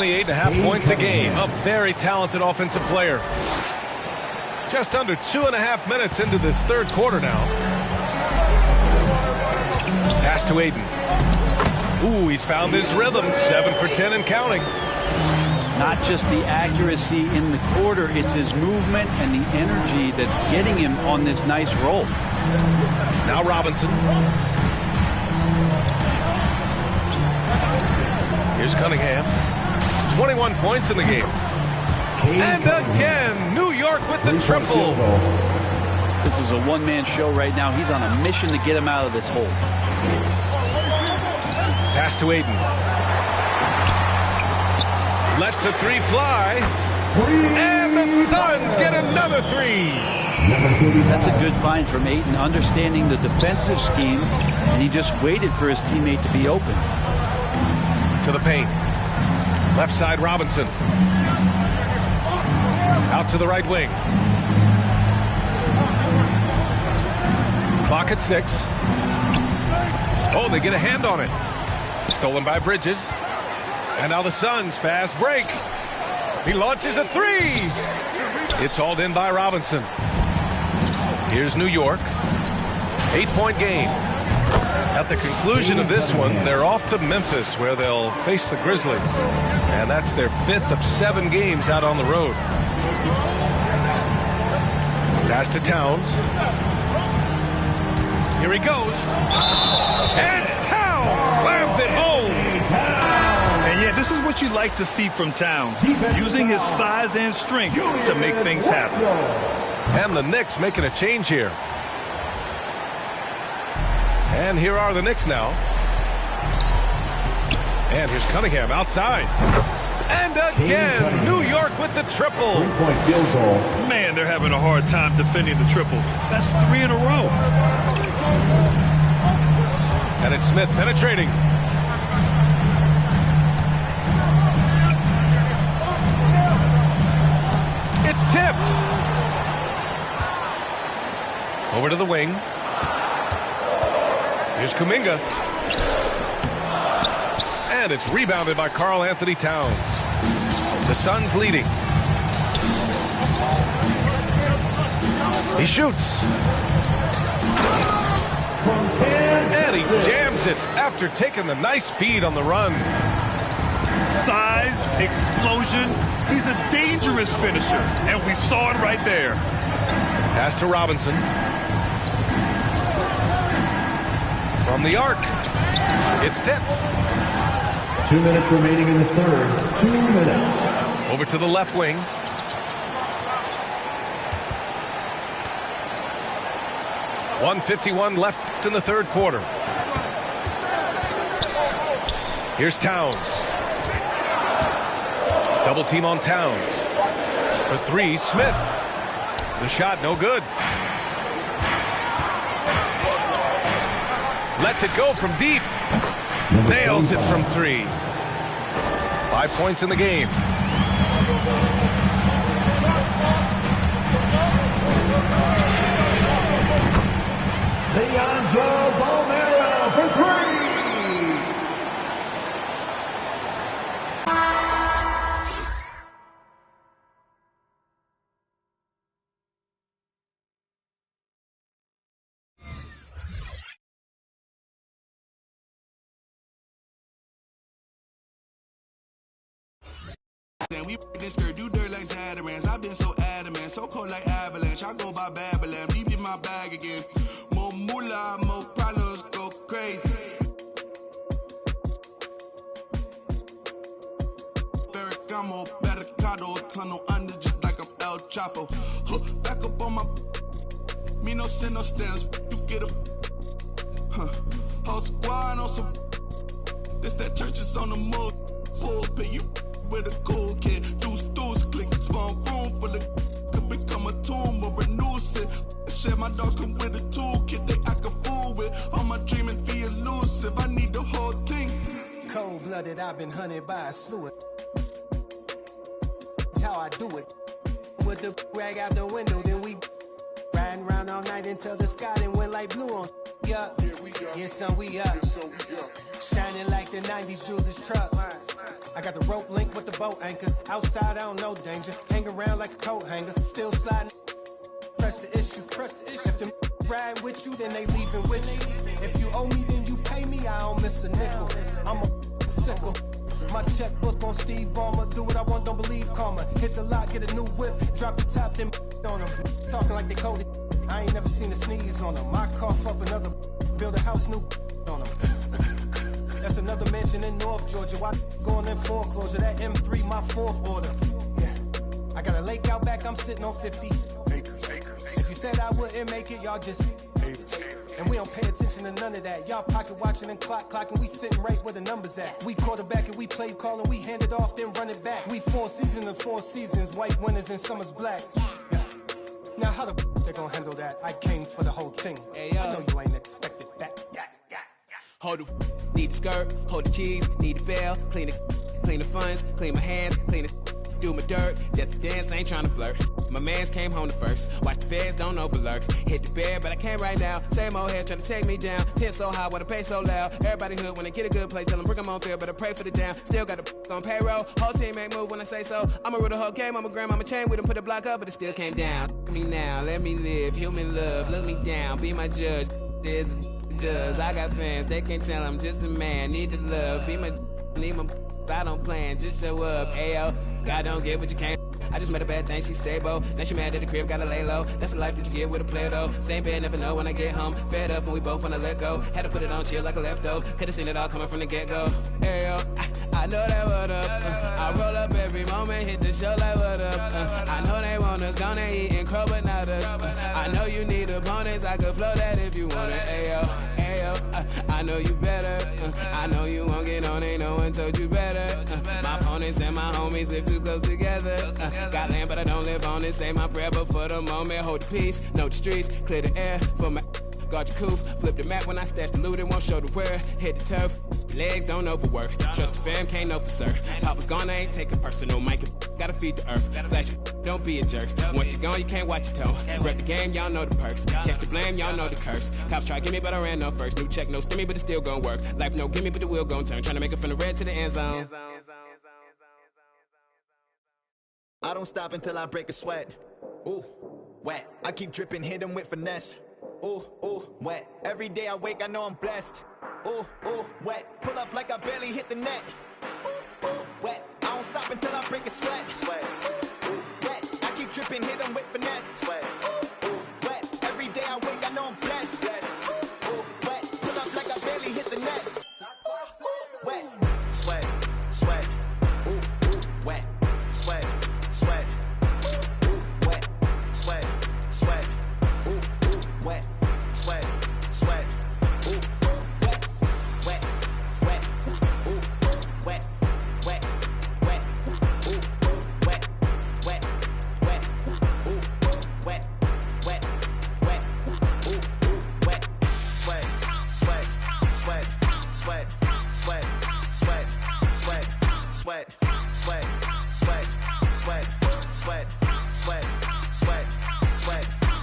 28.5 points a game. A very talented offensive player. Just under 2.5 minutes into this third quarter now. Pass to Aiden. Ooh, he's found his rhythm. 7 for 10 and counting. Not just the accuracy in the quarter, it's his movement and the energy that's getting him on this nice roll. Now Robinson. Here's Cunningham. 21 points in the game. And again, New York with the triple. This is a one-man show right now. He's on a mission to get him out of this hole. Pass to Aiden. Lets the three fly. And the Suns get another three. That's a good find from Aiden, understanding the defensive scheme, and he just waited for his teammate to be open. To the paint. Left side, Robinson. Out to the right wing. Clock at 6. Oh, they get a hand on it. Stolen by Bridges. And now the Suns, fast break. He launches a three. It's hauled in by Robinson. Here's New York. 8-point game. At the conclusion of this one, they're off to Memphis, where they'll face the Grizzlies. And that's their 5th of 7 games out on the road. Pass to Towns. Here he goes. And Towns slams it home. And yeah, this is what you like to see from Towns, using his size and strength to make things happen. And the Knicks making a change here. And here are the Knicks now. And here's Cunningham outside. And again, New York with the triple. 3-point field goal. Man, they're having a hard time defending the triple. That's 3 in a row. And it's Smith penetrating. It's tipped. Over to the wing. Here's Kuminga. And it's rebounded by Karl Anthony Towns. The Suns leading. He shoots. And he jams it after taking the nice feed on the run. Size, explosion. He's a dangerous finisher, and we saw it right there. Pass to Robinson. From the arc. It's tipped. 2 minutes remaining in the third. 2 minutes. Over to the left wing. .151 left in the third quarter. Here's Towns. Double team on Towns. For 3, Smith. The shot no good. Lets it go from deep. Nails it from 3. 5 points in the game. Leandro Bolmero for 3. We this skirt, do dirt like Zatarans. I've been so adamant, so cold like avalanche. I go by Babylon, deep in my bag again. More moolah, more problems, go crazy. Ferragamo, Barricado, tunnel under just like I'm El Chapo. Back up on my, me no send no stamps, you get a, whole squad on some, this that church is on the move, pulpit, you with a cool kid, deuce, click, small room full of, could become a tomb or a nuisance. Shit, my dogs come with a toolkit, they act a fool with, all my dreaming be elusive, I need the whole thing. Cold-blooded, I've been hunted by a slew. That's how I do it. With the rag out the window, then we riding around all night until the sky then went like blue on. Yeah, yeah, son, we up. Shining like the 90s Jules' truck. I got the rope link with the boat anchor. Outside, I don't know danger. Hang around like a coat hanger. Still sliding. Press the issue. If them ride with you, then they leaving with you. If you owe me, then you pay me. I don't miss a nickel. I'm a sickle. My checkbook on Steve Ballmer. Do what I want, don't believe karma. Hit the lot, get a new whip. Drop the top, then on them. Talking like they coded. I ain't never seen a sneeze on them. I cough up another. Build a house new on them. That's another mansion in North Georgia. Why going in foreclosure? That M3, my fourth order. Yeah. I got a lake out back, I'm sitting on 50 acres. If you said I wouldn't make it, y'all just haters. And we don't pay attention to none of that. Y'all pocket watching and clocking. We sitting right where the numbers at. We quarterback and we play call and we hand it off, then run it back. We 4 seasons and 4 seasons. White winners and summer's black. Yeah. Now how the they gonna handle that? I came for the whole thing. Hey, yo. I know you ain't expected that. Hold the need the skirt, hold the cheese, need the bell, clean the funds, clean my hands, clean the do my dirt. That's the dance, I ain't tryna flirt. My mans came home the first. Watch the feds, don't overlurk. Hit the bed, but I can't right now. Same old head trying to take me down. Tent so high, wanna pay so loud. Everybody hood when they get a good play, tell them bring them on field, but I pray for the down. Still got the on payroll. Whole team ain't move when I say so. I'ma rule the whole game, I'ma grab, I'ma chain with them, put the block up, but it still came down. Let me now, let me live. Human love, look me down, be my judge. This is does. I got fans, they can't tell I'm just a man. Need the love, be my, need my, I don't plan, just show up. Ayo, God don't get what you can't. I just made a bad thing, she stable. Now she mad at the crib, gotta lay low. That's the life that you get with a player though. Same bed, never know when I get home. Fed up and we both wanna let go. Had to put it on chill like a leftover. Could've seen it all coming from the get-go. Ayo, I know that what up. I roll up every moment, hit the show like what up. I know they want us, gonna eat and crow, but not us. I know you need opponents, I could flow that if you want it. Ayo, I know you better. I know you won't get on, ain't no one told you better. My opponents and my homies live too close together. Got land, but I don't live on it. Say my prayer, but for the moment, hold the peace. Know the streets, clear the air for my. Guard your coof, flip the map when I stash the loot and won't show the where. Hit the turf, legs don't overwork. Trust the fam, can't know for certain. Papa's gone, I ain't taking personal. Mike, gotta feed the earth. Flash it, don't be a jerk. Once you're gone, you can't watch your toe. Rep the game, y'all know the perks. Catch the blame, y'all know the curse. Cops try to get me, but I ran up first. New check, no stimmy, but it's still gonna work. Life no gimme, but the wheel gon' turn. Trying to make it from the red to the end zone. I don't stop until I break a sweat. Ooh, wet. I keep dripping, hit 'em with finesse. Ooh, wet. Every day I wake, I know I'm blessed. Ooh, wet. Pull up like I barely hit the net. Ooh, wet. I don't stop until I break a sweat. Ooh, wet. I keep dripping, hit 'em with finesse. Ooh, wet. Every day I wake, I know I'm blessed. Ooh, wet. Pull up like I barely hit the net. Wet. Sweat. Ooh, wet. Sweat. Ooh, wet. Sweat. Ooh, wet. Sweat. Ooh, wet. Ooh, wet. Ooh, wet. Ooh, wet. Ooh, wet. Ooh, wet.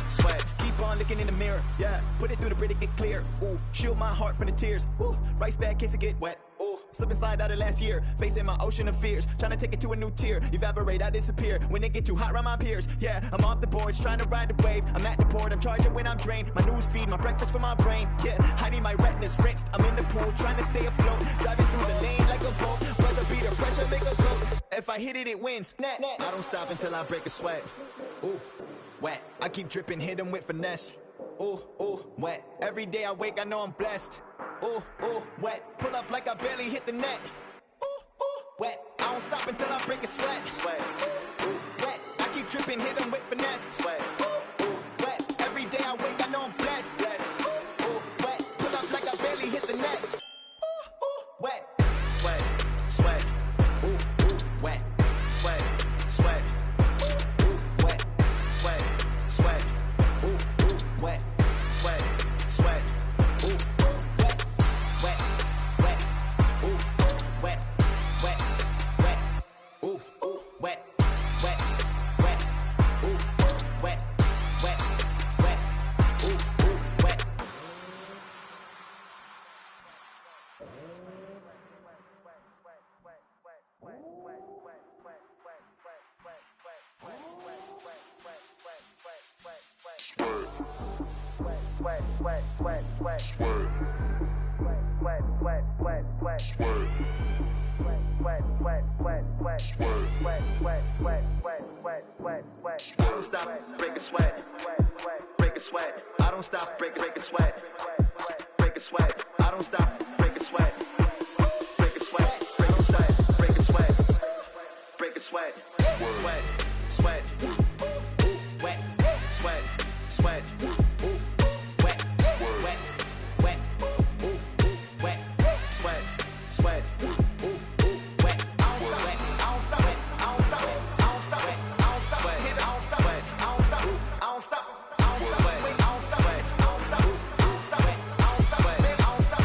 Sweat. Keep on looking in the mirror, yeah. Put it through the Brita, get clear. Ooh, shield my heart from the tears. Ooh, rice bag case it get wet. Ooh, slip and slide out of last year. Facing my ocean of fears, trying to take it to a new tier. Evaporate, I disappear when it get too hot around my peers. Yeah, I'm off the boards, trying to ride the wave. I'm at the port, I'm charging when I'm drained. My news feed, my breakfast for my brain. Yeah, hiding my retinas rinsed. I'm in the pool, trying to stay afloat. Driving through the lane like a boat. Buzzer beater, pressure make a go. If I hit it, it wins. I don't stop until I break a sweat. Ooh, wet. I keep dripping, hit 'em with finesse. Ooh, wet. Every day I wake, I know I'm blessed. Ooh, wet. Pull up like I barely hit the net. Ooh, wet. I don't stop until I break a sweat. Ooh, wet. I keep dripping, hit 'em with finesse. Ooh, wet. Every day I wake, I know I'm blessed. Ooh, wet. Pull up like I barely hit the net. Ooh, wet. Sweat. Ooh, wet. Sweat. Ooh, wet. Sweat. Ooh, wet. Sweat. Ooh, wet. Ooh, wet. Ooh, wet. Ooh, wet. Ooh, wet. don't stop, break a sweat, break a sweat. I don't stop, break a sweat, break a sweat. I don't stop, break a sweat, break a sweat, break a sweat, break a sweat, break a sweat, sweat, sweat, wet, sweat, sweat, wet, wet, wet, wet, sweat, sweat, wet, wet. I don't stop, I don't stop, I don't stop, I don't stop, I don't stop, I don't stop, I don't stop, I don't stop, I don't stop, I don't stop, I don't stop, I don't stop, I don't stop, I don't stop.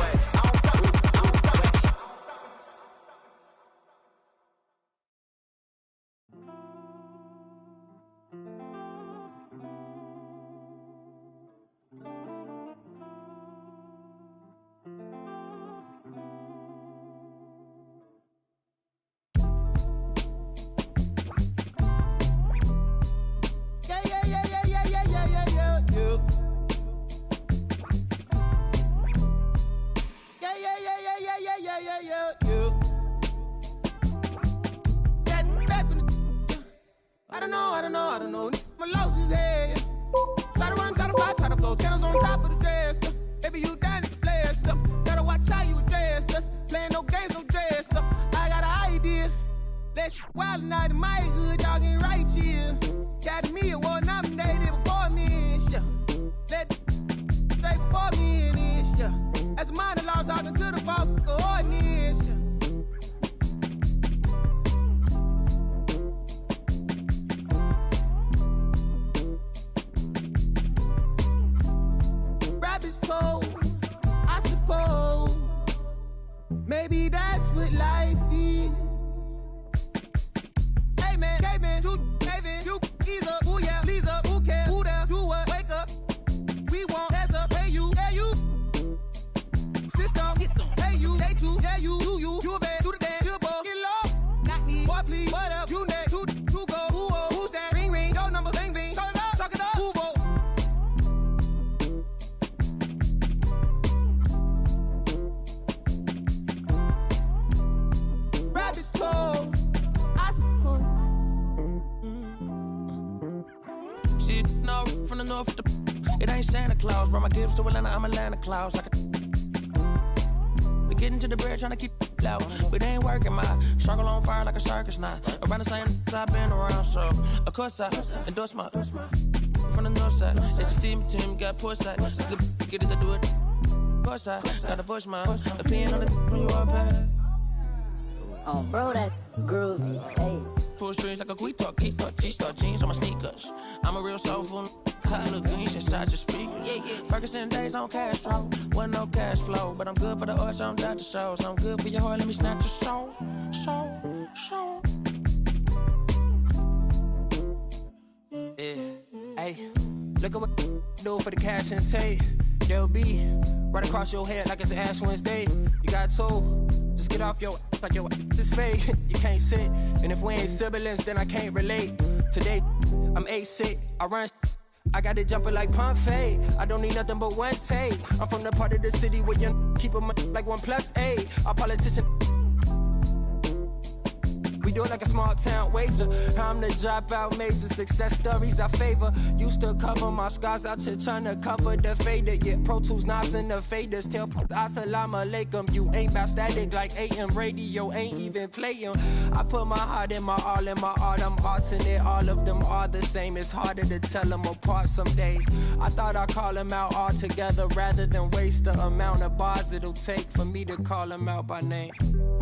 I don't know. My loss is head. Try to run, try to fly, try to flow. Channels on top of the dress. Baby, you down to play stuff. Gotta watch how you address us. Playing no games, no dress stuff. I got an idea. Let's wild night in my hood, y'all getting right here. Academy Award nominated before me, yeah. Let straight before me in this, yeah. As a minor law talking to the false ordinance, yeah. Rabbit's cold, I suppose. Maybe that's what life is. Hey man, you ease up, ooh yeah, please up, who cares, who there, do what, wake up. We want hands up, hey you, system, hey you, they too, yeah you a bad, do the dance, you ball, get low, not need, boy please, what up, you next, two go, who's that, ring, your number, bling, talk it up, who vote. Rabbit's cold, I suppose. Shit, no, from the north, it ain't Santa Claus. Brought my gifts to Atlanta, I'm Atlanta Claus. We getting to the bread, trying to keep it low. But they ain't working, my struggle on fire like a circus now. Around the same I've been around, so of course I endorse my from the north side. It's a team, got poor side. Get it to do it. Of course I gotta voice my opinion on the when you are bad. Oh, bro, that groovy. Hey. Pull strings like a guitar, G-star jeans on my sneakers. I'm a real soulful. I look good inside your speakers. Ferguson days on Castro. Wasn't no cash flow, but I'm good for the arts, I'm Dr. Shows. I'm good for your heart, let me snatch your soul. Yeah, hey, look at what do for the cash and tape. They'll be right across your head like it's Ash Wednesday. You got two, just get off your like your is fake. You can't sit, and if we ain't siblings, then I can't relate. Today, I'm A6, I run. I got it jumping like Pompeii. I don't need nothing but one take. I'm from the part of the city where you keep them like 1+8. Our politician. We do it like a small town wager. I'm the dropout major. Success stories I favor. Used to cover my scars out here trying to cover the fader. Yeah, Pro Tools, Knobs, and the faders. Tell Assalamu alaikum. You ain't bout static like AM radio. Ain't even playing. I put my heart in my all in my art. I'm alternate. All of them are the same. It's harder to tell them apart some days. I thought I'd call them out all together rather than waste the amount of bars it'll take for me to call them out by name.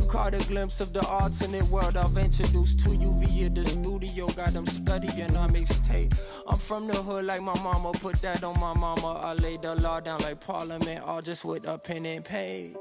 Caught a glimpse of the alternate world I've introduced to you via the studio. Got them studying on mixtape. I'm from the hood like my mama. Put that on my mama. I laid the law down like Parliament. All just with a pen and page.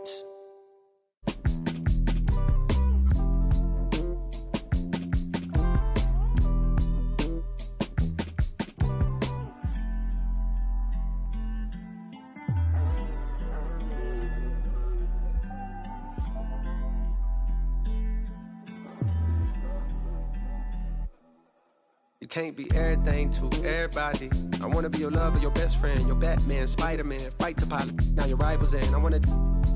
You can't be everything to everybody. I wanna be your lover, your best friend, your Batman, Spider-Man, fight to pilot. Now your rivals in. I wanna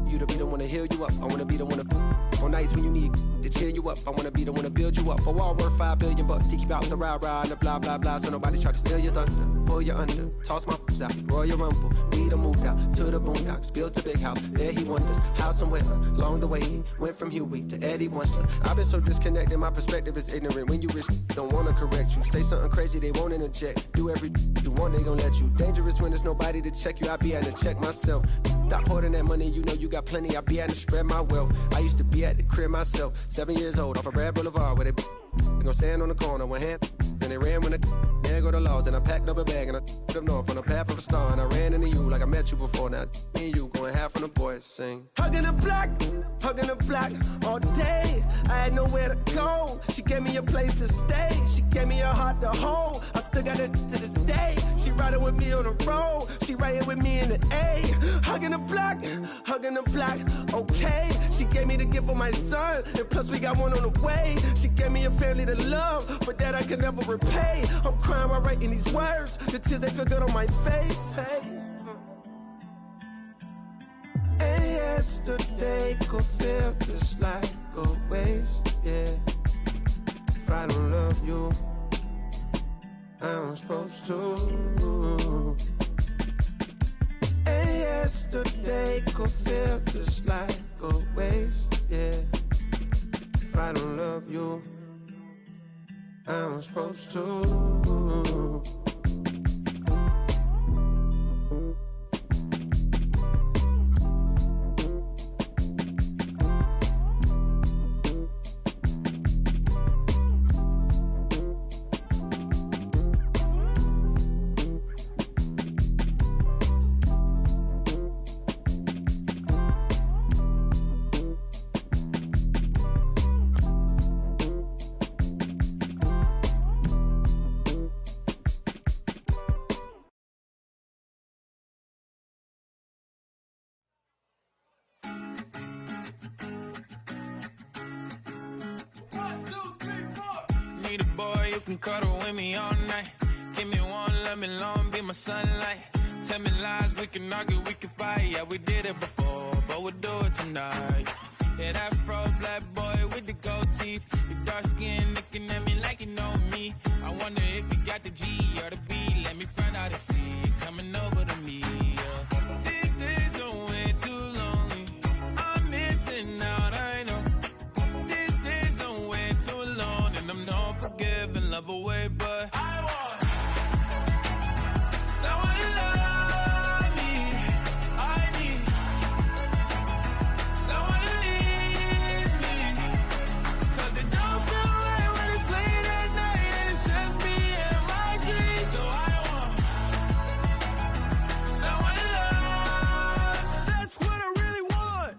you to be the one to heal you up. I wanna be the one to on nights when you need to cheer you up. I wanna be the one to build you up. A wall worth $5 billion to keep out the rah-rah and the blah blah blah. So nobody's try to steal your thunder, pull you under, toss my f***s out, Royal Rumble. We done moved out to the boondocks, built a big house. There he wonders how somewhere along the way he went from Huey to Eddie Winsler. I've been so disconnected, my perspective is ignorant. When you wish don't wanna correct you, say something crazy they won't interject. Do every you want they gon' let you. Dangerous when there's nobody to check you. I be having to check myself. Stop hoarding that money, you know you got plenty. I be having to spread my wealth. I used to be at the crib myself, 7 years old, off of Brad Boulevard, where they gon' stand on the corner, one hand, then they ran when there go the laws, and I packed up a bag and I up north on the path of a star, and I ran into you like I met you before. Now me and you going half on the boys sing. Hugging the block all day. I had nowhere to go. She gave me a place to stay. She gave me a heart to hold. I still got it to this day. She riding with me on the road. She riding with me in the A. Hugging the block, okay. She gave me the gift of my son, and plus we got one on the way. She gave me a family to love, but that I can never repay. I'm crying while writing these words. The tears, they feel good on my face. Hey. And yesterday could feel just like a waste, yeah. If I don't love you, I'm supposed to. And yesterday could feel just like a waste, yeah. If I don't love you, I'm supposed to. Need a boy you can cuddle with me all night. Give me one, let me long, be my sunlight. Tell me lies, we can argue, we can fight. Yeah, we did it before, but we'll do it tonight. Yeah, that fro black boy with the gold teeth. Your dark skin looking at me like you know me. I wonder if you got the G or the B. Let me find out and see coming over to me. Yeah. These days are way too lonely. I'm missing out, I know. These days are way too long, and I'm not forgiving, love away, but I want someone to love me. I need someone to leave me, 'cause it don't feel right when it's late at night and it's just me and my dreams. So I want someone to love. That's what I really want.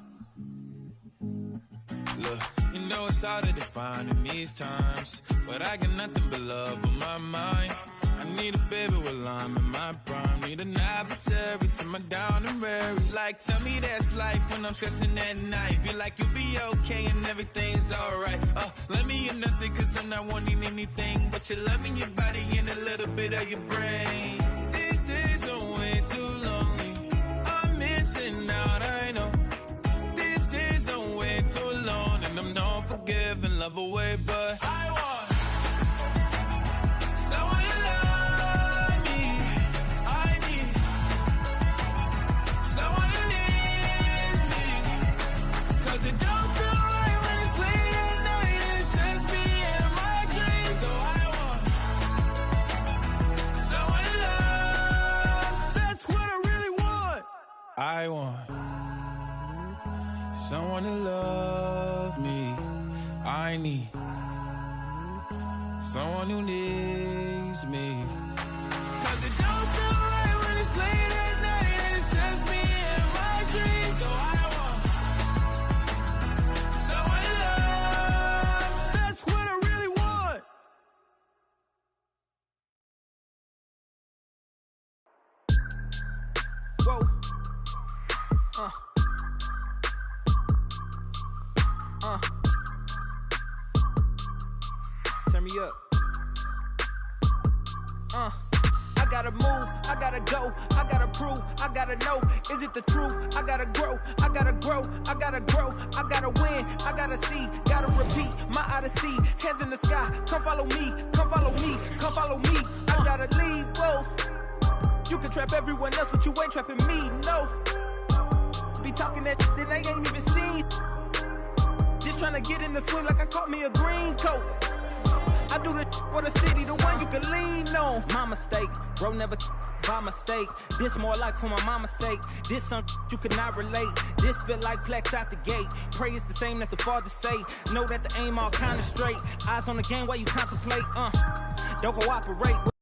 Look, you know it's hard to define in these times, but I got nothing but love on my mind. I need a baby while I'm in my prime. Need an adversary to my down and weary. Like, tell me that's life when I'm stressing at night. Be like, you'll be okay and everything's alright. Let me in nothing, 'cause I'm not wanting anything but your love in your body and a little bit of your brain. These days are way too lonely. I'm missing out, I know. These days are way too long, and I'm not forgiving, love away, but I want someone to love me. I need someone to leave me, 'cause it don't feel right when it's late at night and it's just me and my dreams. So I want someone to love. That's what I really want. I want someone to love me. I need someone who needs me, 'cause it don't feel right when it's late at night and it's just me and my dreams. So I want someone to love. That's what I really want. Whoa. Turn me up. I gotta move, I gotta go, I gotta prove, I gotta know, is it the truth? I gotta grow, I gotta grow, I gotta grow, I gotta win, I gotta see, gotta repeat, my odyssey, hands in the sky, come follow me, come follow me, come follow me, I gotta leave, whoa. You can trap everyone else, but you ain't trapping me, no. Be talking that that they ain't even seen. Just trying to get in the swing like I caught me a green coat. I do the for the city, the one you can lean on. My mistake, bro, never by mistake. This more like for my mama's sake. This something you could not relate. This feel like plex out the gate. Pray it's the same that the father say. Know that the aim all kinda straight. Eyes on the game while you contemplate. Don't cooperate.